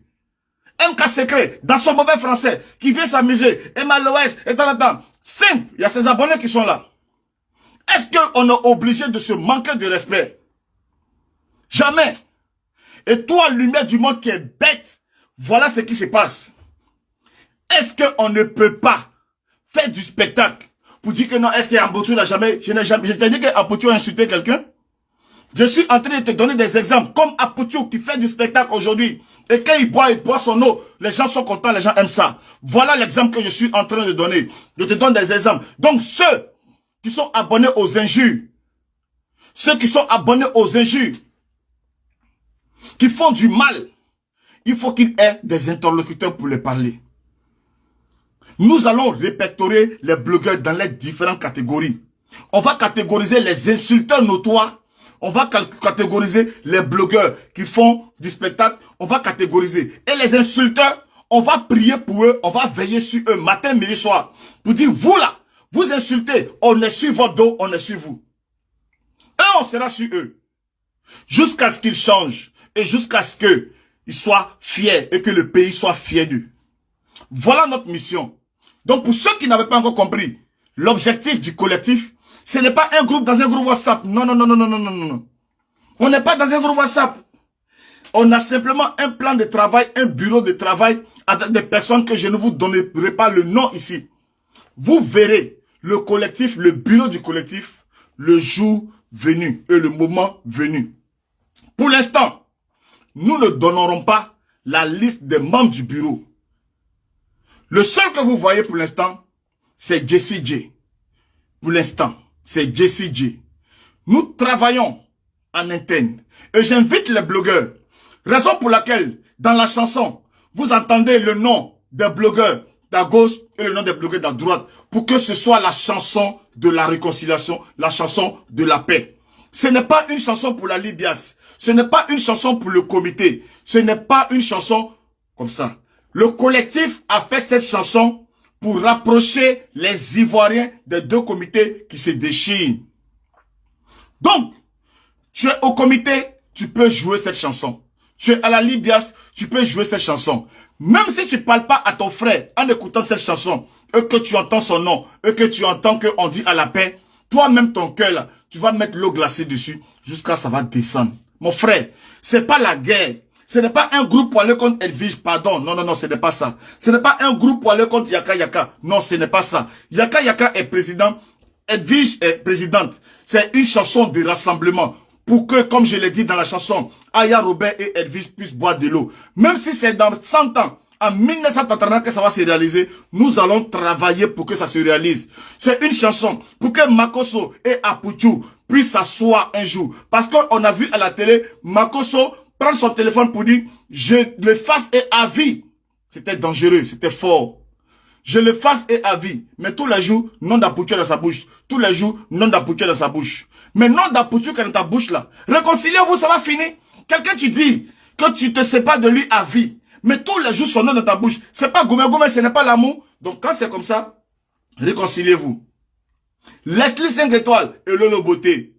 MK Secret, dans son mauvais français, qui vient s'amuser, Emma Loès, et tant. Simple, il y a ses abonnés qui sont là. Est-ce qu'on est obligé de se manquer de respect? Jamais. Et toi, lumière du monde qui est bête, voilà ce qui se passe. Est-ce qu'on ne peut pas faire du spectacle pour dire que non, est-ce qu'Apouture n'a jamais... Je t'ai dit qu'Apouture a insulté quelqu'un? Je suis en train de te donner des exemples. Comme Apouture qui fait du spectacle aujourd'hui. Et quand il boit son eau, les gens sont contents, les gens aiment ça. Voilà l'exemple que je suis en train de donner. Je te donne des exemples. Donc ceux qui sont abonnés aux injures, ceux qui sont abonnés aux injures, qui font du mal, il faut qu'il ait des interlocuteurs pour les parler. Nous allons répertorier les blogueurs dans les différentes catégories. On va catégoriser les insulteurs notoires. On va catégoriser les blogueurs qui font du spectacle. On va catégoriser. Et les insulteurs, on va prier pour eux. On va veiller sur eux matin, midi, soir. Pour dire, vous là, vous insultez. On est sur votre dos, on est sur vous. Et on sera sur eux. Jusqu'à ce qu'ils changent. Et jusqu'à ce que ils soient fiers et que le pays soit fier d'eux. Voilà notre mission. Donc pour ceux qui n'avaient pas encore compris, l'objectif du collectif, ce n'est pas un groupe dans un groupe WhatsApp. Non. On n'est pas dans un groupe WhatsApp. On a simplement un plan de travail, un bureau de travail avec des personnes que je ne vous donnerai pas le nom ici. Vous verrez le collectif, le bureau du collectif, le jour venu et le moment venu. Pour l'instant, nous ne donnerons pas la liste des membres du bureau. Le seul que vous voyez pour l'instant, c'est Jesse J. Pour l'instant, c'est Jesse J. Nous travaillons en interne. Et j'invite les blogueurs. Raison pour laquelle, dans la chanson, vous entendez le nom des blogueurs à gauche et le nom des blogueurs à droite. Pour que ce soit la chanson de la réconciliation, la chanson de la paix. Ce n'est pas une chanson pour la Libias. Ce n'est pas une chanson pour le comité. Ce n'est pas une chanson comme ça. Le collectif a fait cette chanson pour rapprocher les Ivoiriens des deux comités qui se déchirent. Donc, tu es au comité, tu peux jouer cette chanson. Tu es à la Libias, tu peux jouer cette chanson. Même si tu ne parles pas à ton frère en écoutant cette chanson, et que tu entends son nom, et que tu entends qu'on dit à la paix, toi-même ton cœur là, tu vas mettre l'eau glacée dessus jusqu'à ça va descendre. Mon frère, c'est pas la guerre. Ce n'est pas un groupe pour aller contre Edwige, pardon. Non, non, non, ce n'est pas ça. Ce n'est pas un groupe pour aller contre Yaka Yaka. Non, ce n'est pas ça. Yaka Yaka est président. Edwige est présidente. C'est une chanson de rassemblement. Pour que, comme je l'ai dit dans la chanson, Aya Robert et Edwige puissent boire de l'eau. Même si c'est dans 100 ans, en 1939 que ça va se réaliser, nous allons travailler pour que ça se réalise. C'est une chanson pour que Makosso et Apuchu puissent s'asseoir un jour. Parce qu'on a vu à la télé, Makosso prendre son téléphone pour dire, je le fasse et à vie. C'était dangereux, c'était fort. Je le fasse et à vie. Mais tous les jours, nom d'Apuchu dans sa bouche. Tous les jours, nom d'Apuchu dans sa bouche. Mais nom d'Apuchu qui est dans ta bouche là. Réconciliez-vous, ça va finir. Quelqu'un tu dis que tu te sépares de lui à vie. Mais tous les jours, son nom dans ta bouche. C'est pas goumé, goumé, ce n'est pas l'amour. Donc quand c'est comme ça, réconciliez-vous. Leslie 5 étoiles et Lolo Beauté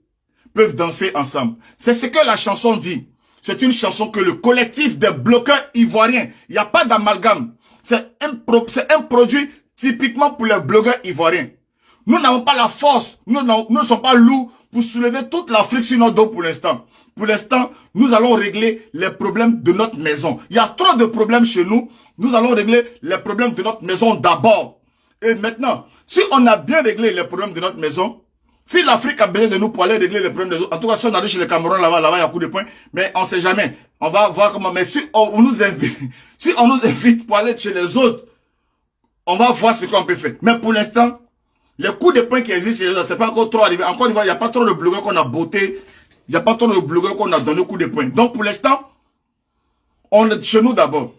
peuvent danser ensemble. C'est ce que la chanson dit. C'est une chanson que le collectif des bloqueurs ivoiriens, il n'y a pas d'amalgame. C'est un produit typiquement pour les blogueurs ivoiriens. Nous n'avons pas la force, nous ne sommes pas lourds pour soulever toute l'Afrique sur nos dos pour l'instant. Pour l'instant, nous allons régler les problèmes de notre maison. Il y a trop de problèmes chez nous. Nous allons régler les problèmes de notre maison d'abord. Et maintenant, si on a bien réglé les problèmes de notre maison, si l'Afrique a besoin de nous pour aller régler les problèmes des autres, en tout cas, si on arrive chez le Cameroun, là-bas, il y a un coup de poing, mais on ne sait jamais. On va voir comment, mais si on nous invite pour aller chez les autres, on va voir ce qu'on peut faire. Mais pour l'instant, les coups de poing qui existent chez les autres, c'est pas encore trop arrivé. Encore une fois, il n'y a pas trop de blogueurs qu'on a botté. Il n'y a pas trop de blogueurs qu'on a donné coup de poing. Donc, pour l'instant, on est chez nous d'abord.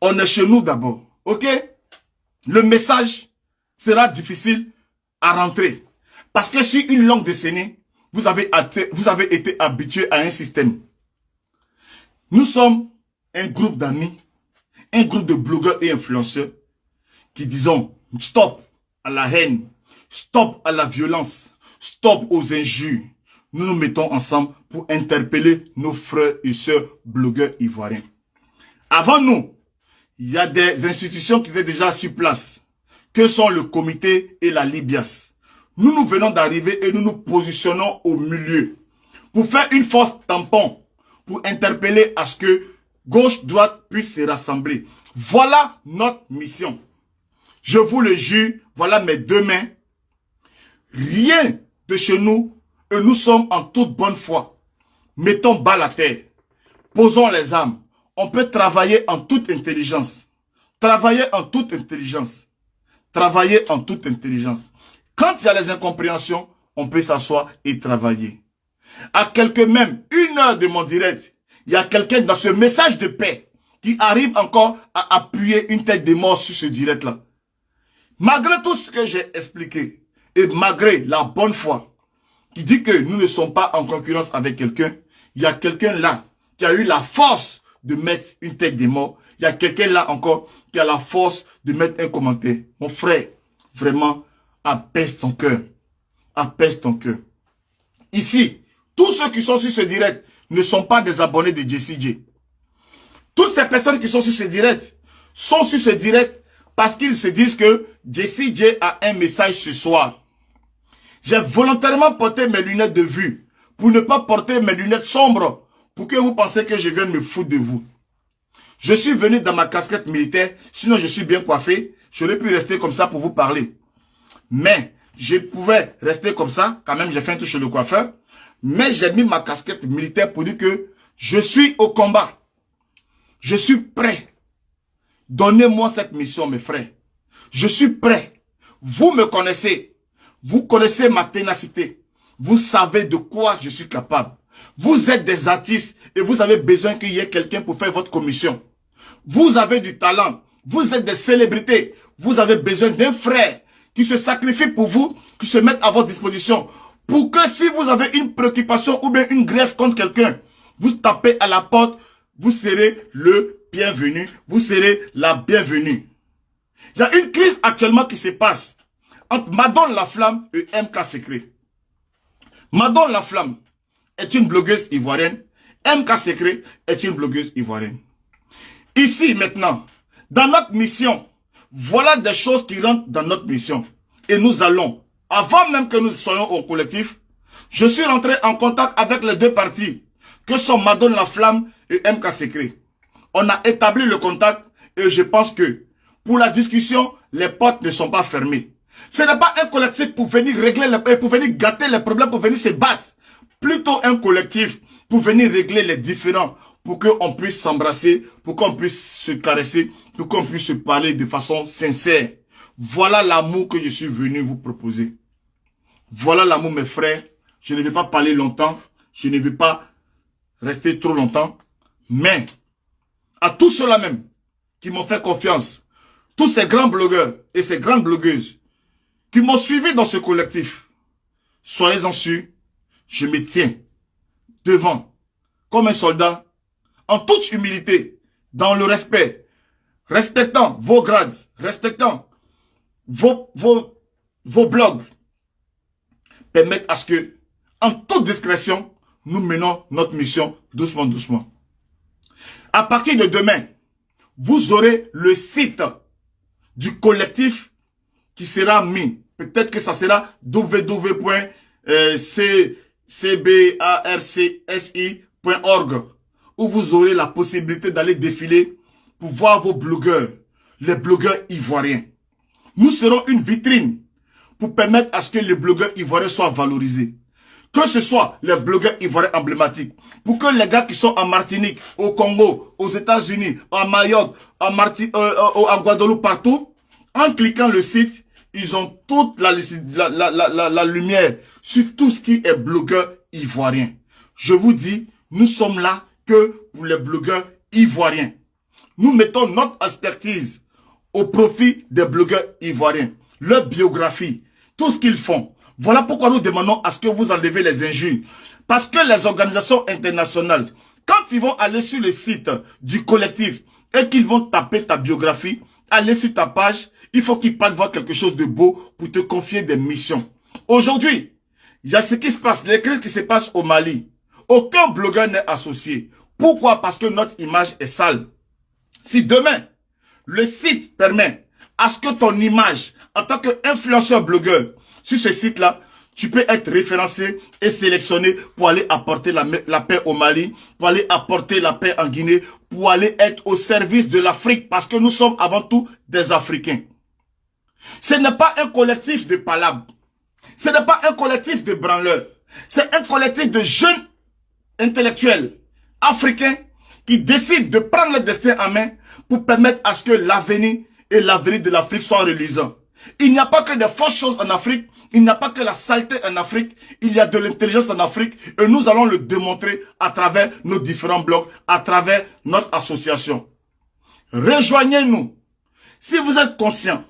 On est chez nous d'abord. OK? Le message sera difficile à rentrer. Parce que sur une longue décennie, vous avez été habitué à un système. Nous sommes un groupe d'amis, un groupe de blogueurs et influenceurs qui disons stop à la haine, stop à la violence, stop aux injures. Nous nous mettons ensemble pour interpeller nos frères et sœurs blogueurs ivoiriens. Avant nous, il y a des institutions qui étaient déjà sur place, que sont le comité et la Libias. Nous venons d'arriver et nous nous positionnons au milieu pour faire une force tampon, pour interpeller à ce que gauche-droite puisse se rassembler. Voilà notre mission. Je vous le jure, voilà mes deux mains. Rien de chez nous et nous sommes en toute bonne foi. Mettons bas la terre. Posons les armes. On peut travailler en toute intelligence. Travailler en toute intelligence. Travailler en toute intelligence. Quand il y a les incompréhensions, on peut s'asseoir et travailler. À quelques même, 1 heure de mon direct, il y a quelqu'un dans ce message de paix qui arrive encore à appuyer une tête de mort sur ce direct-là. Malgré tout ce que j'ai expliqué, et malgré la bonne foi, qui dit que nous ne sommes pas en concurrence avec quelqu'un, il y a quelqu'un là qui a eu la force de mettre une tête de mort. Il y a quelqu'un là encore qui a la force de mettre un commentaire. Mon frère, vraiment, apaise ton cœur. Apaise ton cœur. Ici, tous ceux qui sont sur ce direct ne sont pas des abonnés de Jesse J. Toutes ces personnes qui sont sur ce direct sont sur ce direct parce qu'ils se disent que Jesse J a un message ce soir. J'ai volontairement porté mes lunettes de vue pour ne pas porter mes lunettes sombres pour que vous pensiez que je viens me foutre de vous. Je suis venu dans ma casquette militaire, sinon je suis bien coiffé. J'aurais pu rester comme ça pour vous parler. Mais je pouvais rester comme ça. Quand même, j'ai fait un tour chez le coiffeur. Mais j'ai mis ma casquette militaire pour dire que je suis au combat. Je suis prêt. Donnez-moi cette mission, mes frères. Je suis prêt. Vous me connaissez. Vous connaissez ma ténacité. Vous savez de quoi je suis capable. Vous êtes des artistes et vous avez besoin qu'il y ait quelqu'un pour faire votre commission. Vous avez du talent. Vous êtes des célébrités. Vous avez besoin d'un frère qui se sacrifie pour vous, qui se mette à votre disposition. Pour que si vous avez une préoccupation ou bien une grève contre quelqu'un, vous tapez à la porte, vous serez le bienvenu. Vous serez la bienvenue. Il y a une crise actuellement qui se passe entre Madone La Flamme et MK Secret. Madone La Flamme est une blogueuse ivoirienne. MK Secret est une blogueuse ivoirienne. Ici, maintenant, dans notre mission, voilà des choses qui rentrent dans notre mission. Et nous allons, avant même que nous soyons au collectif, je suis rentré en contact avec les deux parties, que sont Madone La Flamme et MK Secret. On a établi le contact et je pense que, pour la discussion, les portes ne sont pas fermées. Ce n'est pas un collectif pour venir régler, pour venir gâter les problèmes, pour venir se battre. Plutôt un collectif pour venir régler les différends, pour qu'on puisse s'embrasser, pour qu'on puisse se caresser, pour qu'on puisse se parler de façon sincère. Voilà l'amour que je suis venu vous proposer. Voilà l'amour, mes frères. Je ne vais pas parler longtemps. Je ne vais pas rester trop longtemps. Mais, à tous ceux-là même qui m'ont fait confiance, tous ces grands blogueurs et ces grandes blogueuses qui m'ont suivi dans ce collectif, soyez-en sûrs, je me tiens devant, comme un soldat, en toute humilité, dans le respect, respectant vos grades, respectant vos blogs, permettre à ce que, en toute discrétion, nous menons notre mission doucement, doucement. À partir de demain, vous aurez le site du collectif qui sera mis. Peut-être que ça sera www.cbarcsi.org où vous aurez la possibilité d'aller défiler pour voir vos blogueurs, les blogueurs ivoiriens. Nous serons une vitrine pour permettre à ce que les blogueurs ivoiriens soient valorisés. Que ce soit les blogueurs ivoiriens emblématiques, pour que les gars qui sont en Martinique, au Congo, aux États-Unis, en Mayotte, en Guadeloupe, partout, en cliquant le site, ils ont toute la lumière sur tout ce qui est blogueur ivoirien. Je vous dis, nous sommes là que pour les blogueurs ivoiriens. Nous mettons notre expertise au profit des blogueurs ivoiriens. Leur biographie, tout ce qu'ils font. Voilà pourquoi nous demandons à ce que vous enlevez les injures. Parce que les organisations internationales, quand ils vont aller sur le site du collectif et qu'ils vont taper ta biographie, aller sur ta page, il faut qu'ils partent voir quelque chose de beau pour te confier des missions. Aujourd'hui, il y a ce qui se passe, les crises qui se passent au Mali. Aucun blogueur n'est associé. Pourquoi? Parce que notre image est sale. Si demain, le site permet à ce que ton image, en tant qu'influenceur blogueur, sur ce site-là, tu peux être référencé et sélectionné pour aller apporter la paix au Mali, pour aller apporter la paix en Guinée, pour aller être au service de l'Afrique, parce que nous sommes avant tout des Africains. Ce n'est pas un collectif de palabres. Ce n'est pas un collectif de branleurs. C'est un collectif de jeunes intellectuels africains qui décident de prendre le destin en main pour permettre à ce que l'avenir et l'avenir de l'Afrique soient reluisants. Il n'y a pas que des fausses choses en Afrique, il n'y a pas que la saleté en Afrique, il y a de l'intelligence en Afrique et nous allons le démontrer à travers nos différents blogs, à travers notre association. Rejoignez-nous. Si vous êtes conscient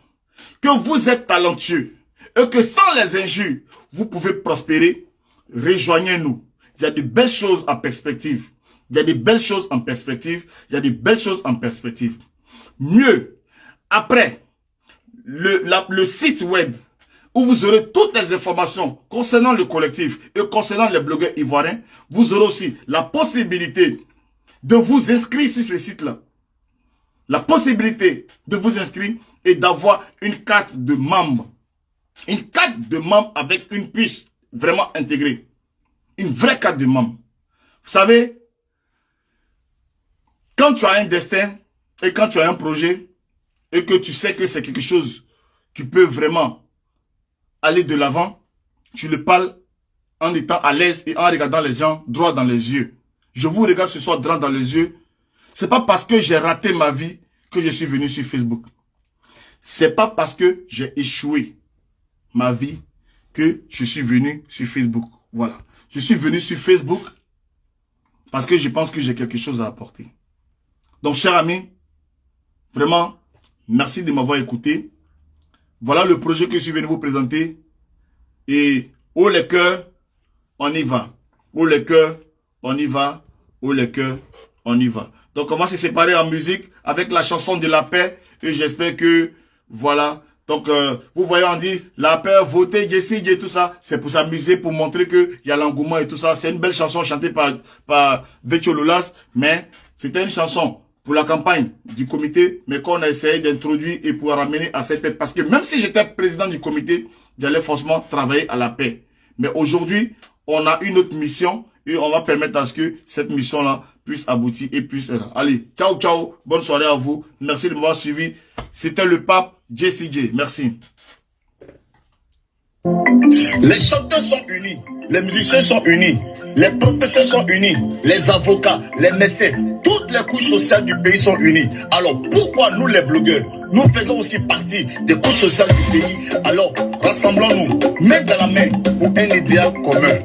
que vous êtes talentueux et que sans les injures, vous pouvez prospérer, rejoignez-nous. Il y a de belles choses en perspective. Il y a de belles choses en perspective. Il y a de belles choses en perspective. Mieux, après, le site web où vous aurez toutes les informations concernant le collectif et concernant les blogueurs ivoiriens, vous aurez aussi la possibilité de vous inscrire sur ce site-là. La possibilité de vous inscrire et d'avoir une carte de membre. Une carte de membre avec une puce vraiment intégrée. Une vraie carte de membre. Vous savez, quand tu as un destin et quand tu as un projet et que tu sais que c'est quelque chose qui peut vraiment aller de l'avant, tu le parles en étant à l'aise et en regardant les gens droit dans les yeux. Je vous regarde ce soir droit dans les yeux. C'est pas parce que j'ai raté ma vie que je suis venu sur Facebook. C'est pas parce que j'ai échoué ma vie que je suis venu sur Facebook. Voilà. Je suis venu sur Facebook parce que je pense que j'ai quelque chose à apporter. Donc, chers amis, vraiment, merci de m'avoir écouté. Voilà le projet que je suis venu vous présenter. Et haut les cœurs, on y va. Haut les cœurs, on y va. Haut les cœurs, on y va. Donc, on va se séparer en musique avec la chanson de la paix. Et j'espère que, voilà. Donc, vous voyez, on dit, la paix, votez, Jessie, tout ça. C'est pour s'amuser, pour montrer qu'il y a l'engouement et tout ça. C'est une belle chanson chantée par Vecho Lolas. Mais c'était une chanson pour la campagne du comité, mais qu'on a essayé d'introduire et pour ramener à cette paix. Parce que même si j'étais président du comité, j'allais forcément travailler à la paix. Mais aujourd'hui, on a une autre mission et on va permettre à ce que cette mission-là puisse aboutir et puisse... Allez, ciao, ciao, bonne soirée à vous. Merci de m'avoir suivi. C'était le pape Jessie J. Merci. Les chanteurs sont unis, les musiciens sont unis, les professeurs sont unis, les avocats, les médecins, toutes les couches sociales du pays sont unies. Alors pourquoi nous les blogueurs, nous faisons aussi partie des couches sociales du pays? Alors rassemblons-nous, main dans la main pour un idéal commun.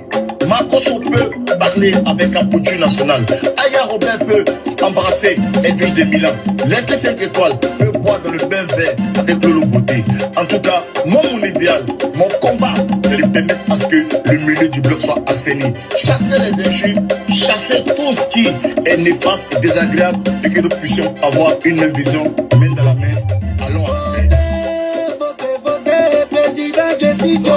Marcos peut parler avec un potu national. Aya Robin peut embrasser Edwige de Milan. Leslie 5 étoiles peut boire dans le bain vert avec le beauté. En tout cas, mon idéal, mon combat, c'est de permettre à ce que le milieu du bloc soit assaini. Chasser les injures, chasser tout ce qui est néfaste et désagréable et que nous puissions avoir une même vision, main dans la main. Allons à la paix. Votez, votez, président Jessie J.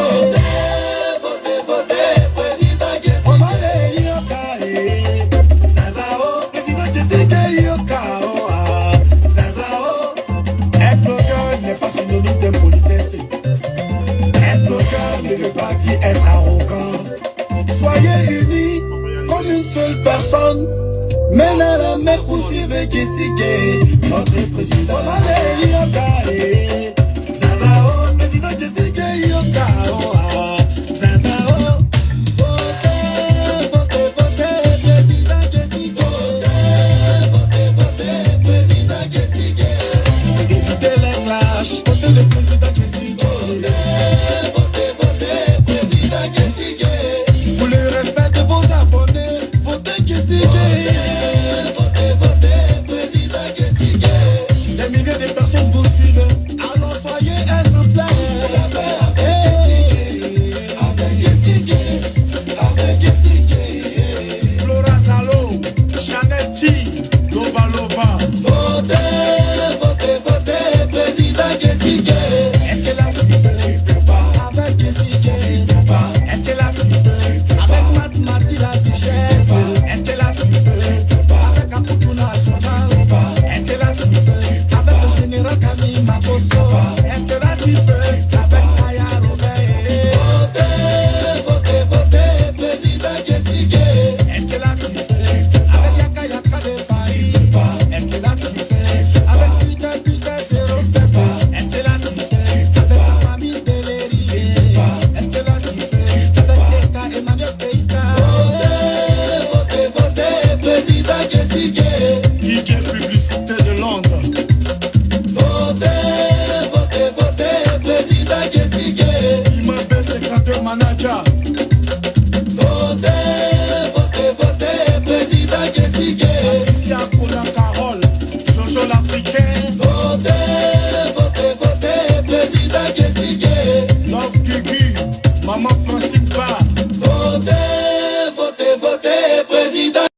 Être arrogant. Soyez unis comme une seule personne. Mène à la main pour suivre Jessie J, notre président. Allez, Yokae, Zazao, président Jessie J, Yokao, Zazao. Votez, votez, votez, président Jessie J. Votez, votez, président Jessie J. Évitez les clashs, votez le président Jessie J. Pour le respect de vos abonnés, votez Jessie J. Votez, votez, président Jessie J. Des milliers de personnes vous suivent, alors soyez exemplaires. Avec Jessie J, avec Jessie J. Flora Salo, Chanel T, Lova Lova. Votez, votez, votez, président Jessie J. Est-ce que là tu peux pas avec Jessie J? Est-ce que là tu peux avec Mathilde la Duchesse? Est-ce que là tu peux avec un poutou national? Est-ce que là tu peux avec le général Camille Makoso? Est-ce que là tu peux avec Aya Robin? Votez, votez, votez, président Jessie J. Est-ce que là tu peux avec Yaka Yaka de Paris? Est-ce que là tu peux avec Peter 07? Est-ce que là tu peux avec la famille de l'Élysée? Est-ce que là tu peux Emmanuel Keïta? Votez, votez, votez, président Jessie J. DJ Publicité de Londres. Votez, votez, votez, président Jessie J. Imabé secrétaire manager. Votez, votez, votez, président Jessie J.